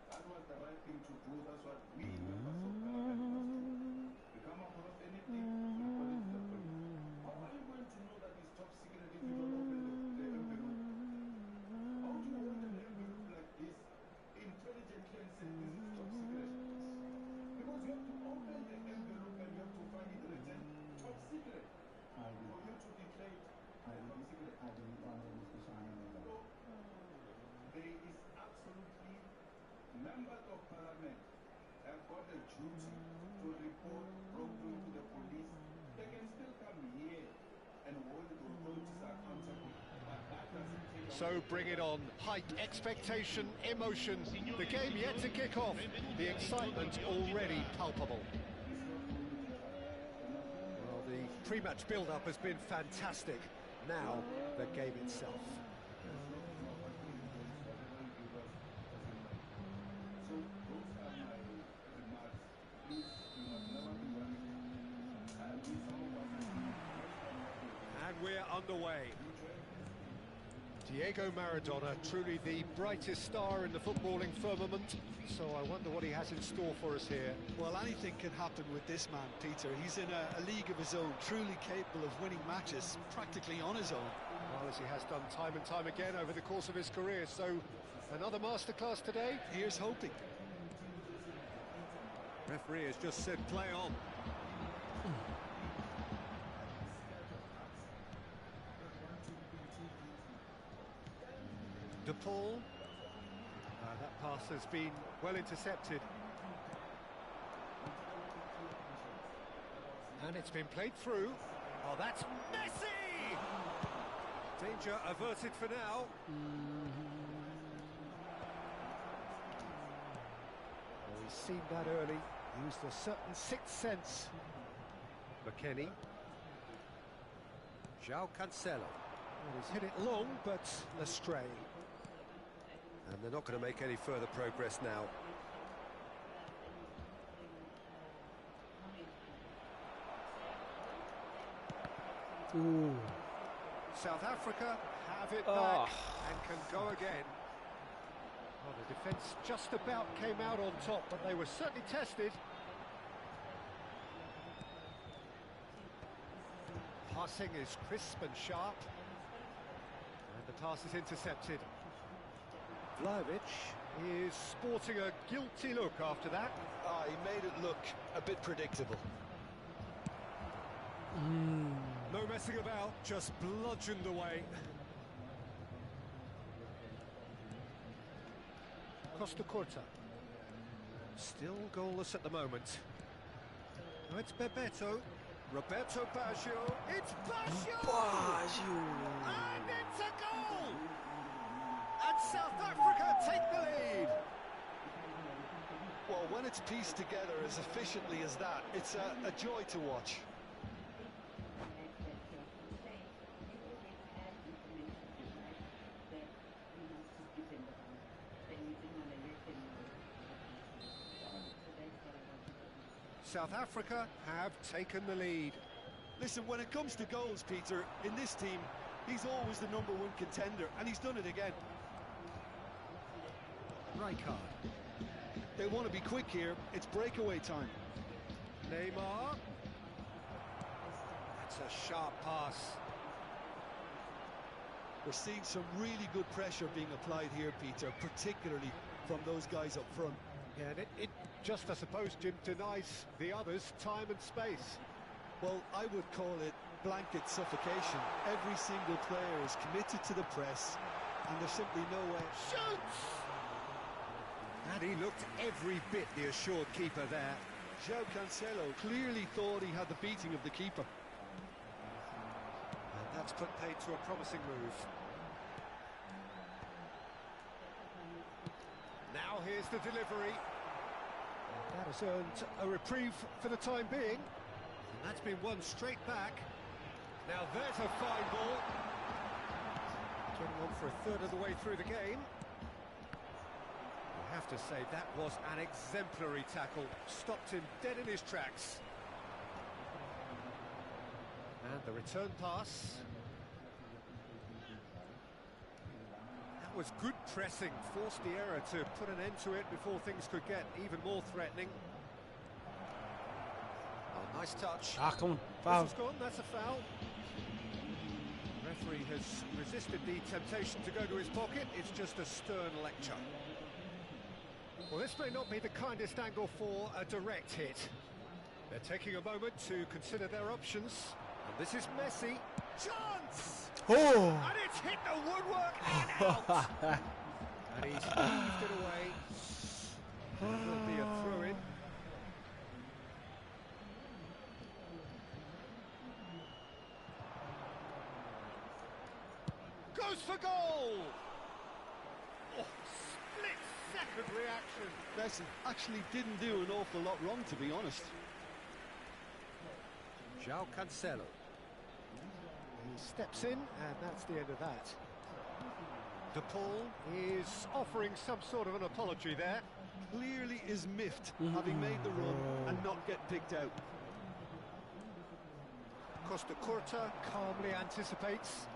That was the right thing to do. That's what we members of parliament must do. We come across anything, we report it to the police. How are you going to know that it's top secret if you don't open the envelope? How do you hold an envelope like this intelligently and say this is top secret? Because you have to open the envelope and you have to find it written top secret for you to declare it top secret. I didn't follow Mr. Shine on that. So, there is absolutely members of parliament have got a duty to report wrongdoing to the police. They can still come here and hold the authorities accountable. But that doesn't take So bring it on. Height, expectation, emotion. The game yet to kick off. The excitement already palpable. Well, the pre-match build-up has been fantastic. Now, the game itself. So those are my remarks. Please, you must never be running. Some of us have been And we're underway. Diego Maradona, truly the brightest star in the footballing firmament. So I wonder what he has in store for us here. Well, anything can happen with this man, Peter. He's in a league of his own, truly capable of winning matches, practically on his own. Well, as he has done time and time again over the course of his career. So another masterclass today. Here's hoping. Referee has just said play on. De Paul. That pass has been well intercepted. And it's been played through. Oh, that's Messi! Danger averted for now. Well, he's seen that early. Used a certain sixth sense. McKennie. João Cancelo. Well, he's hit it long, but astray. And they're not going to make any further progress now. Ooh. South Africa have it back and can go again. Well, the defence just about came out on top, but they were certainly tested. Passing is crisp and sharp. And the pass is intercepted. Vlahovic is sporting a guilty look after that. He made it look a bit predictable. No messing about, just bludgeoned away. Costa Curta. Still goalless at the moment. Now it's Bebeto. Roberto Baggio. It's Baggio! And it's a goal! And South Africa take the lead. Well, when it's pieced together as efficiently as that, it's a joy to watch. South Africa have taken the lead. Listen, when it comes to goals, Peter, in this team, he's always the #1 contender, and he's done it again. Rijkaard. They want to be quick here. It's breakaway time. Neymar. That's a sharp pass. We're seeing some really good pressure being applied here, Peter, particularly from those guys up front. Yeah, and it just, I suppose, Jim, denies the others time and space. Well, I would call it blanket suffocation. Every single player is committed to the press, and there's simply no way. Shoots! And he looked every bit the assured keeper there. João Cancelo clearly thought he had the beating of the keeper. That's put paid to a promising move. Now here's the delivery. That has earned a reprieve for the time being. And that's been won straight back. Now there's a fine ball. Getting on for a third of the way through the game. I have to say, that was an exemplary tackle. Stopped him dead in his tracks. And the return pass. That was good pressing, forced the error to put an end to it before things could get even more threatening. Oh, nice touch. Ah, come on, foul. This is gone, that's a foul. The referee has resisted the temptation to go to his pocket. It's just a stern lecture. Well, this may not be the kindest angle for a direct hit. They're taking a moment to consider their options. And this is Messi. Chance! Oh! And it's hit the woodwork and out! And he's heaved it away. It will be a throw-in. Goes for goal! Oh, split-second reaction. Messi actually didn't do an awful lot wrong, to be honest. João Cancelo. He steps in, and that's the end of that. De Paul is offering some sort of an apology there. Clearly is miffed, having made the run and not get picked out. Costa Curta calmly anticipates.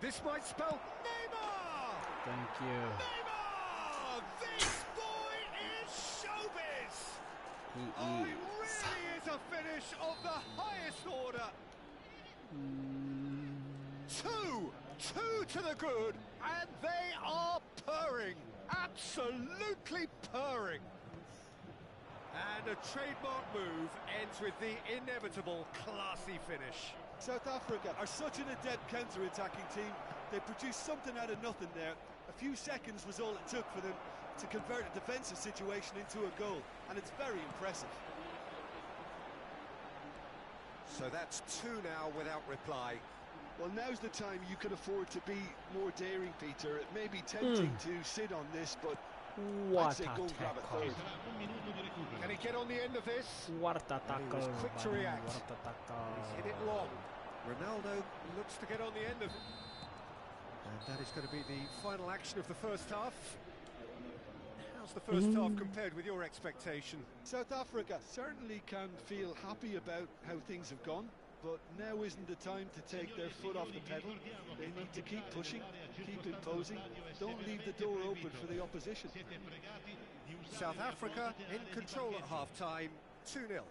This might spell Neymar! Thank you. Neymar! This boy is showbiz! Oh, it really is a finish of the highest order. Two to the good, and they are purring, absolutely purring. And a trademark move ends with the inevitable classy finish. South Africa are such an adept counter-attacking team. They produced something out of nothing there. A few seconds was all it took for them to convert a defensive situation into a goal, and it's very impressive. So that's two now without reply. Well, now's the time you can afford to be more daring, Peter. It may be tempting to sit on this, but what I'd say go grab a third. Can he get on the end of this? What a tackle. He was quick to react. What a tackle. He's hit it long. Ronaldo looks to get on the end of it. And that is going to be the final action of the first half. How's the first half compared with your expectation? South Africa certainly can feel happy about how things have gone, but now isn't the time to take their foot off the pedal. They need to keep pushing, keep imposing, don't leave the door open for the opposition. South Africa in control at half-time, 2-0.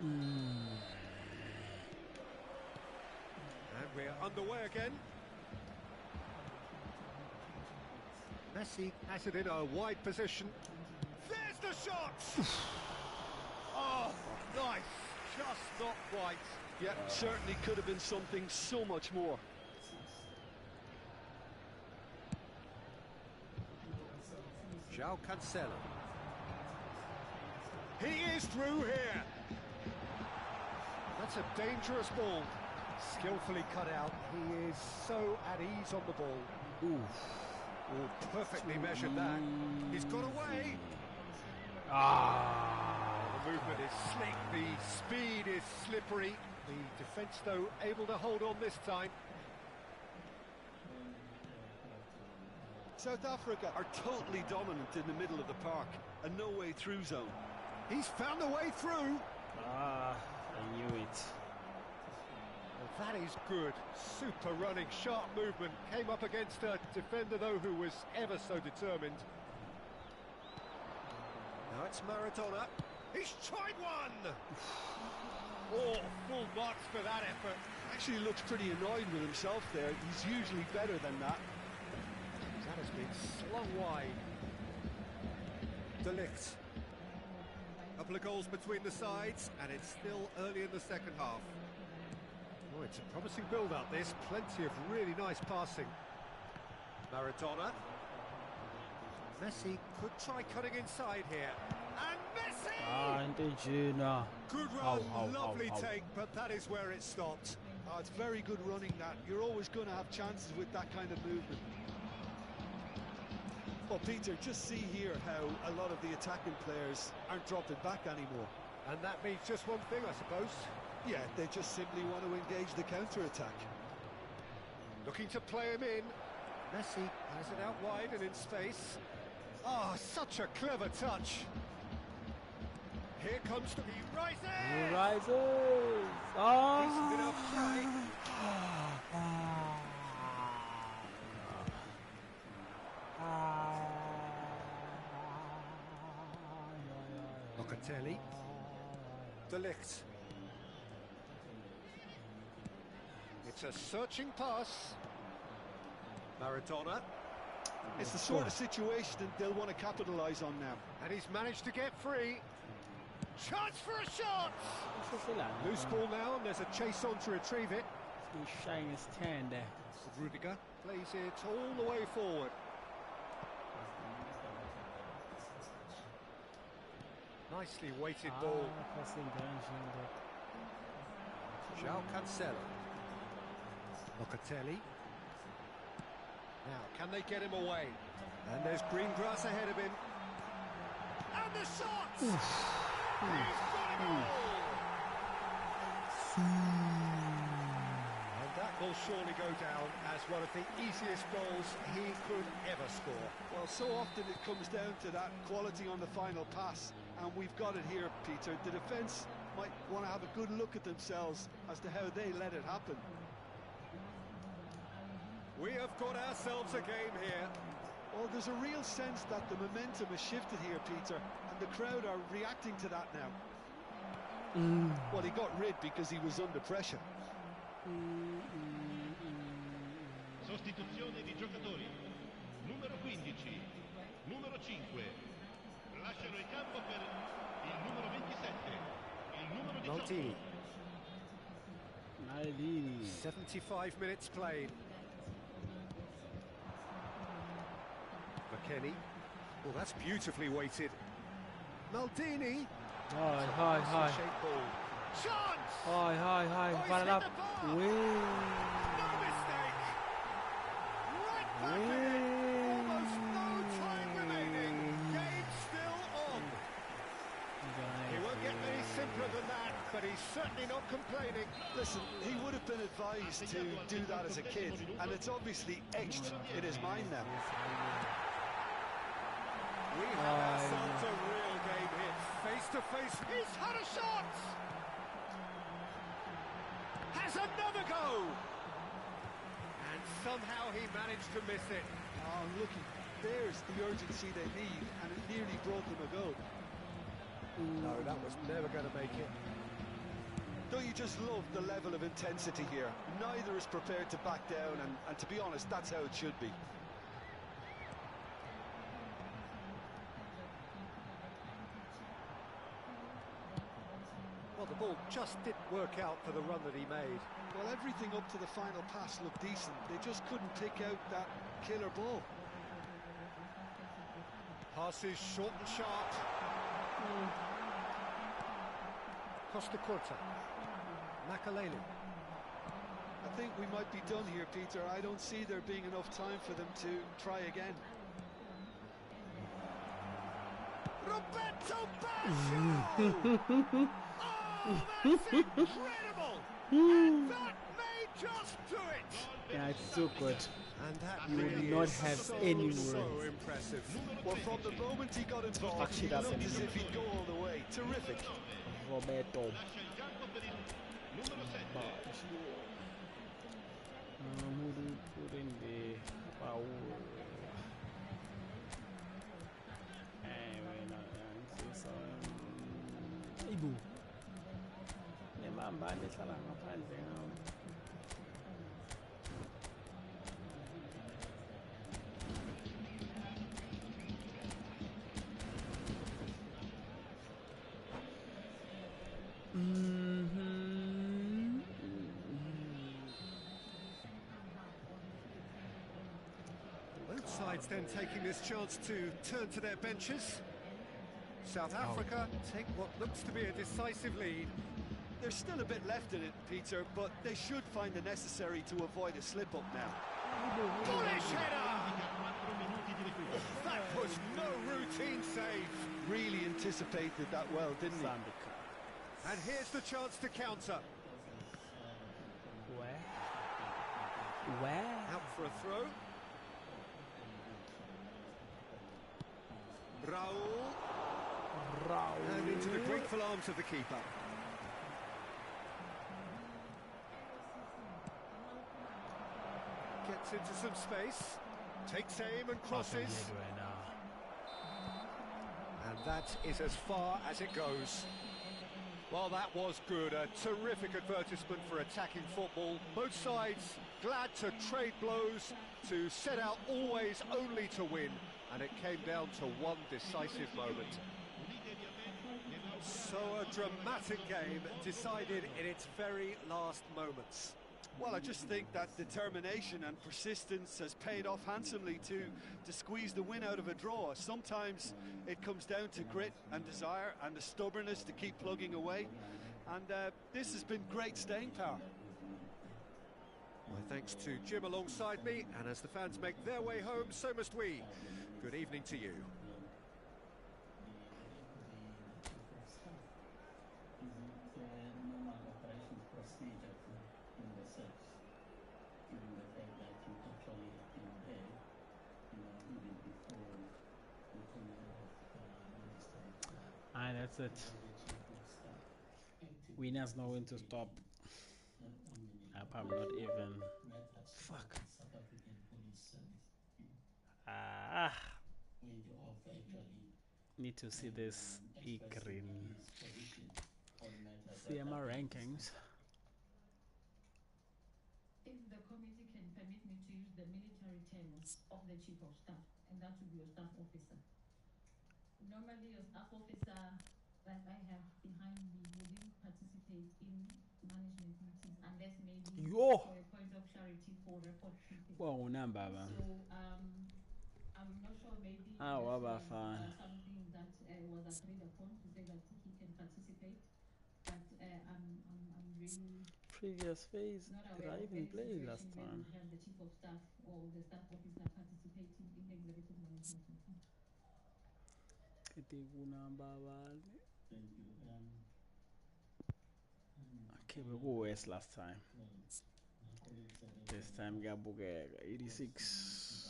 And we're underway again. Messi has it in a wide position. There's the shot! Oh, nice. Just not quite. Yeah, certainly could have been something so much more. João Cancelo. He is through here. That's a dangerous ball. Skillfully cut out. He is so at ease on the ball. Ooh. Oh, perfectly measured that. He's got away. The movement is slick. The speed is slippery. The defence, though, able to hold on this time. South Africa are totally dominant in the middle of the park. A no-way through zone. He's found a way through. I knew it. Well, that is good. Super running, sharp movement. Came up against a defender, though, who was ever so determined. Now it's Maradona. He's tried one! Oh, full marks for that effort. Actually looks pretty annoyed with himself there. He's usually better than that. That has been Slung wide. Delict. Couple of goals between the sides, and it's still early in the second half. Oh, it's a promising build-up, this. Plenty of really nice passing. Maradona. Messi could try cutting inside here. And Messi! Good run, lovely take, but that is where it stopped. Oh, it's very good running, that. You're always going to have chances with that kind of movement. Well, Peter, just see here how a lot of the attacking players aren't dropping back anymore. And that means just one thing, I suppose. Yeah, they just simply want to engage the counter-attack. Looking to play him in. Messi has it out wide and in space. Oh, such a clever touch. Here comes the... He rises! He rises! Oh! Decent enough try. Locatelli. Delict. It's a searching pass. Maradona. It's the sort of situation that they'll want to capitalise on now. And he's managed to get free. Chance for a shot! Loose ball now, and there's a chase on to retrieve it. He's showing his tan there. Rudiger plays it all the way forward. Nicely weighted ball. João Cancelo. Locatelli. Now, can they get him away? And there's green grass ahead of him. And the shot! He's got it all! And that will surely go down as one of the easiest goals he could ever score. Well, so often it comes down to that quality on the final pass, and we've got it here, Peter. The defence might want to have a good look at themselves as to how they let it happen. We have got ourselves a game here. Well, there's a real sense that the momentum has shifted here, Peter, and the crowd are reacting to that now. Well, he got rid because he was under pressure. Sostituzione di giocatori. Numero 15, numero 5. Lasciano il campo per il numero 27, il numero 18. Maldini. 75 minutes played. McKennie. Oh, that's beautifully weighted. Maldini. Hi. Chance! Hi. Find it up. Win. No mistake. Right back in it. Almost no time remaining. Game still on. He won't get any simpler than that, but he's certainly not complaining. Listen, he would have been advised to do that as a kid, and it's obviously etched in his mind now. We have ourselves a real game hit. Face to face. He's had a shot! Has another go! And somehow he managed to miss it. Oh, looky, there's the urgency they need, and it nearly brought them a goal. No, that was never going to make it. Don't you just love the level of intensity here? Neither is prepared to back down, and to be honest, that's how it should be. Well, the ball just didn't work out for the run that he made. Well, everything up to the final pass looked decent. They just couldn't pick out that killer ball. Passes short and sharp. Costa Curta. Makaleli. I think we might be done here, Peter. I don't see there being enough time for them to try again. Roberto Baggio! Oh, that's incredible! And that may just do it! Yeah, it's so good. And that You really will not is have so, any so words. impressive. Well, from the moment he got involved, Actually, he that's looked as anymore. if he'd go all the way. Terrific. Roberto. Ibu. Nemamba lehlala ngaphandle ngawo. sides then taking this chance to turn to their benches. South Africa take what looks to be a decisive lead. There's still a bit left in it, Peter, but they should find the necessary to avoid a slip-up now. Bullish header! That was no routine save. Really anticipated that well, didn't he? And here's the chance to counter. Where? Out for a throw. Raul. And into the grateful arms of the keeper. Gets into some space. Takes aim and crosses. And that is as far as it goes. Well, that was good. A terrific advertisement for attacking football. Both sides glad to trade blows, to set out always only to win. And it came down to one decisive moment. So a dramatic game decided in its very last moments. Well, I just think that determination and persistence has paid off handsomely to squeeze the win out of a draw. Sometimes it comes down to grit and desire and the stubbornness to keep plugging away. And this has been great staying power. My thanks to Jim alongside me, and as the fans make their way home, so must we. Good evening to you. And that's it. Winners know when to stop. I'm not even. Fuck. Need to see this e-green. See my rankings. If the committee can permit me to use the military terms of the chief of staff, and that would be your staff officer. Normally, your staff officer that I have behind me wouldn't participate in management meetings unless maybe for a point of charity for record keeping. Well, number. So I'm not sure maybe this was something that was agreed upon to say that he can participate, but I'm really previous phase. not Did aware I of even any play situation last where time? we have the chief of staff or the staff officer participating in the executive management meeting. Okay, we go west last time. This time we got 86.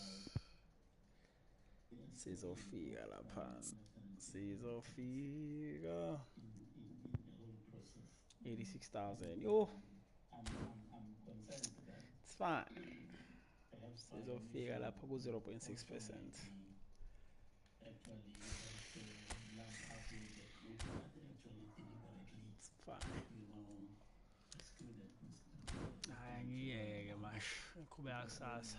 Sizofika lapha. Sizofika 86,000. Yo. It's fine. Sizofika lapha ku 0.6%. It's fine. Hayi ngiyeke mash. Iqhubeka kusasa.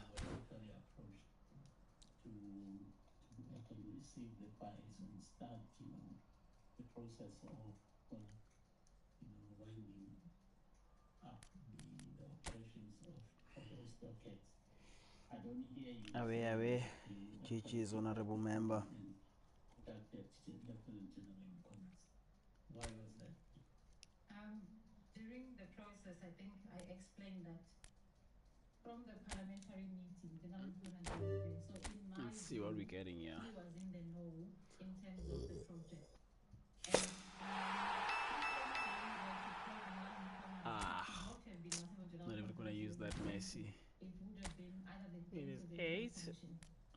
Receive the prize and start, the process of, winding up the operations of those dockets. I don't hear you. Away. GG's honorable member. Why was that? During the process, I think I explained that from the parliamentary meeting, the so in my Let's see what we're getting here. he was in the know in terms of the project. Not even gonna use that Messi. It would have been either the It is 8.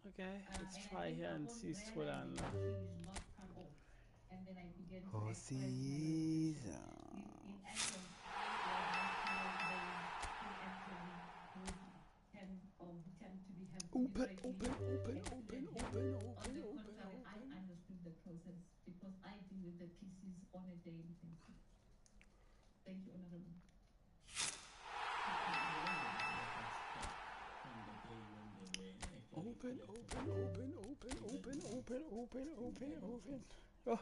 Okay, let's try here and see Switzerland. And then I began to Open. I understood the process because I deal with the pieces on a daily basis. Thank you, Honorable. Open. Oh,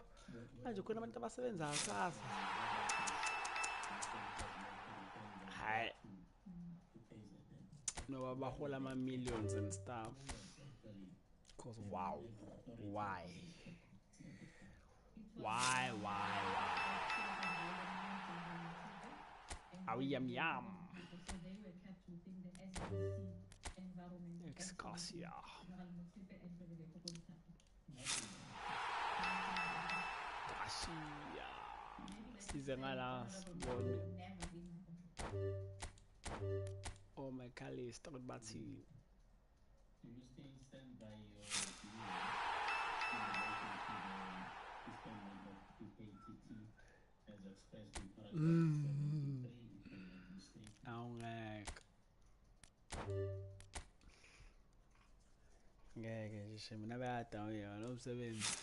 manje khona abantu abasebenzayo sasa. Hayi. No, bahola ama millions and stuff. Cause wow, why? Why? Oh, yum yum. So they were kept within the SBC environment. Excasia. Kasia. Sizangala sibone. Oh my Callis, talk about Do you still stand by your view in relation to the disbandment of PKTT as expressed in paragraph 73, if I'm not mistaken? Ngeke nje mina bayadawu yona umsebenzi.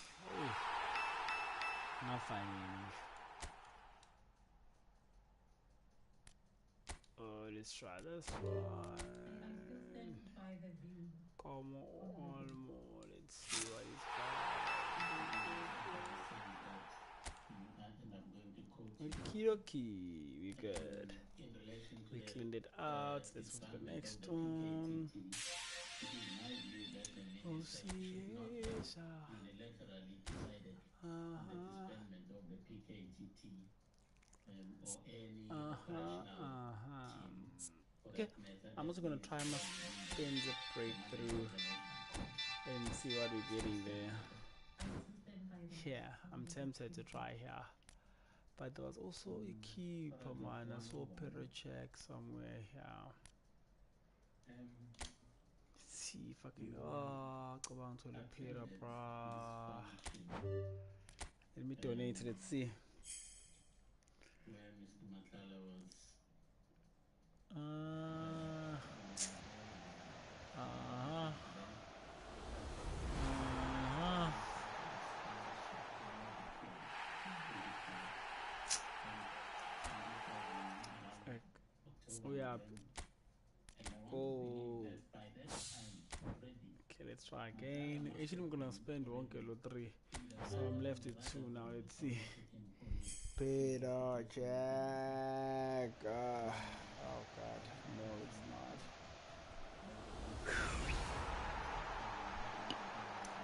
Ngafanyeni. Oh, let's try this one. I still stand by the view. Come on, more. Let's see what it's got. Okie, we good. We cleaned it out. Let's move to the next one. Oh, see, yes. Unilaterally decided the disbandment of the PKTT or any operational team. Okay, I'm also gonna try my spins of breakthrough and see what we're getting there. Yeah, I'm tempted to try here, but there was also a keeper, man. I saw Pedro check somewhere here. Let's see if I can. Oh, go on to the Peter, bruh. Let me donate. Let's see. Where Mr. Matala was. We are. Oh. Okay, let's try again. Actually, I'm gonna spend 1 kilo 3, so I'm left with 2 now. Let's see. Peter check. Oh god, no, it's not.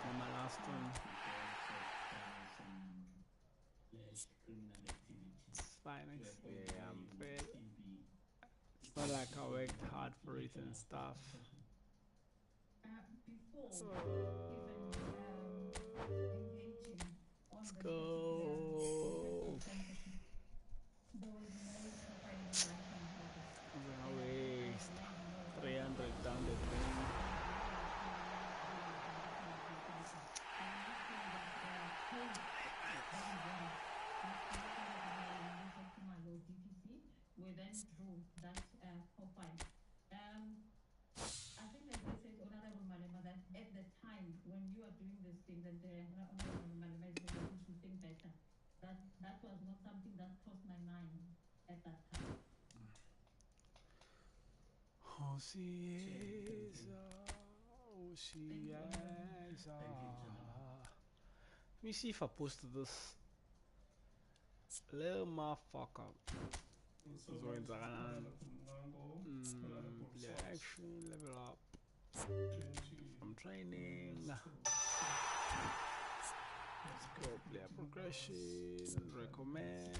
And my last one. It's fine. Yeah, I'm fair. It's not like I worked hard for it and stuff. Let's go. I'm gonna waste 300 down the drain. We then drew that profile. I think that they said, Honorable Malema, that at the time when you are doing these things, and Honorable Malema is able to think better, that was not something that crossed my mind at that time. Oh, she is. Oh, she is. Let me see if I posted this. Little motherfucker. This is where it's play action, level up. From training. Let's go player progression. Recommend.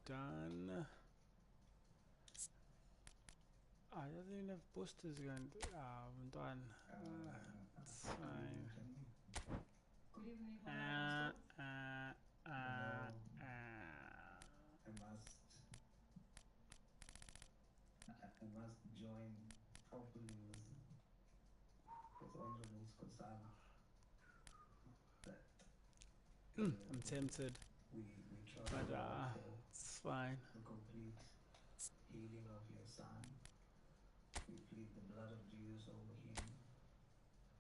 Done. I don't even have posters again. I'm done. It's fine. Good evening, I must join properly with Honorable Skosala. I'm tempted, We trust but God it's fine. for the complete healing of your son. We plead the blood of Jesus over him.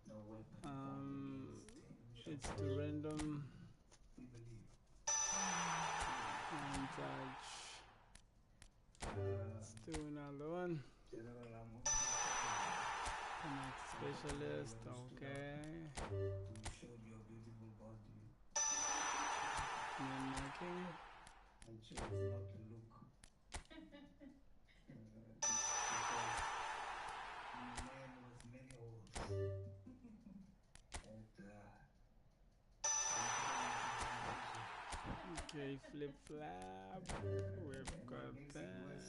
No weapon formed against him shall It's the random. we believe. And touch. Let's do another one. General Ramos, Specialist, okay. you showed your beautiful body. Name marking. I chose not to look. Because man with many holes. And Okay, flip flap. We've got that.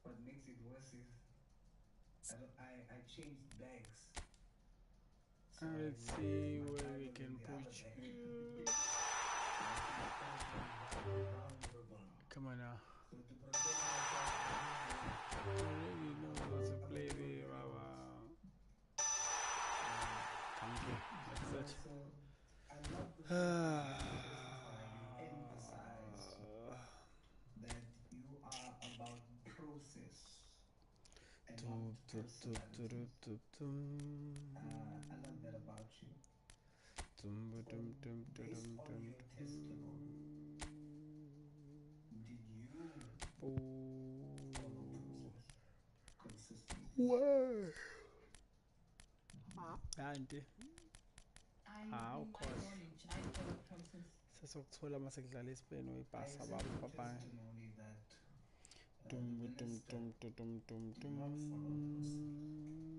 What makes it worse is I changed bags. So Let's see where we can put you. Come on now. So to protect myself, I really know how to play the wow. Thank you. That's it. I love the fact that you emphasize that you are about process and not personality. I love that about you. Based on your testimony, did you follow process consistently? Whoa. Kanti In my knowledge, I follow process. sesokuthola masekudlala isipeni I uyibhasa accept your baba testimony that the dum minister dum did not follow process.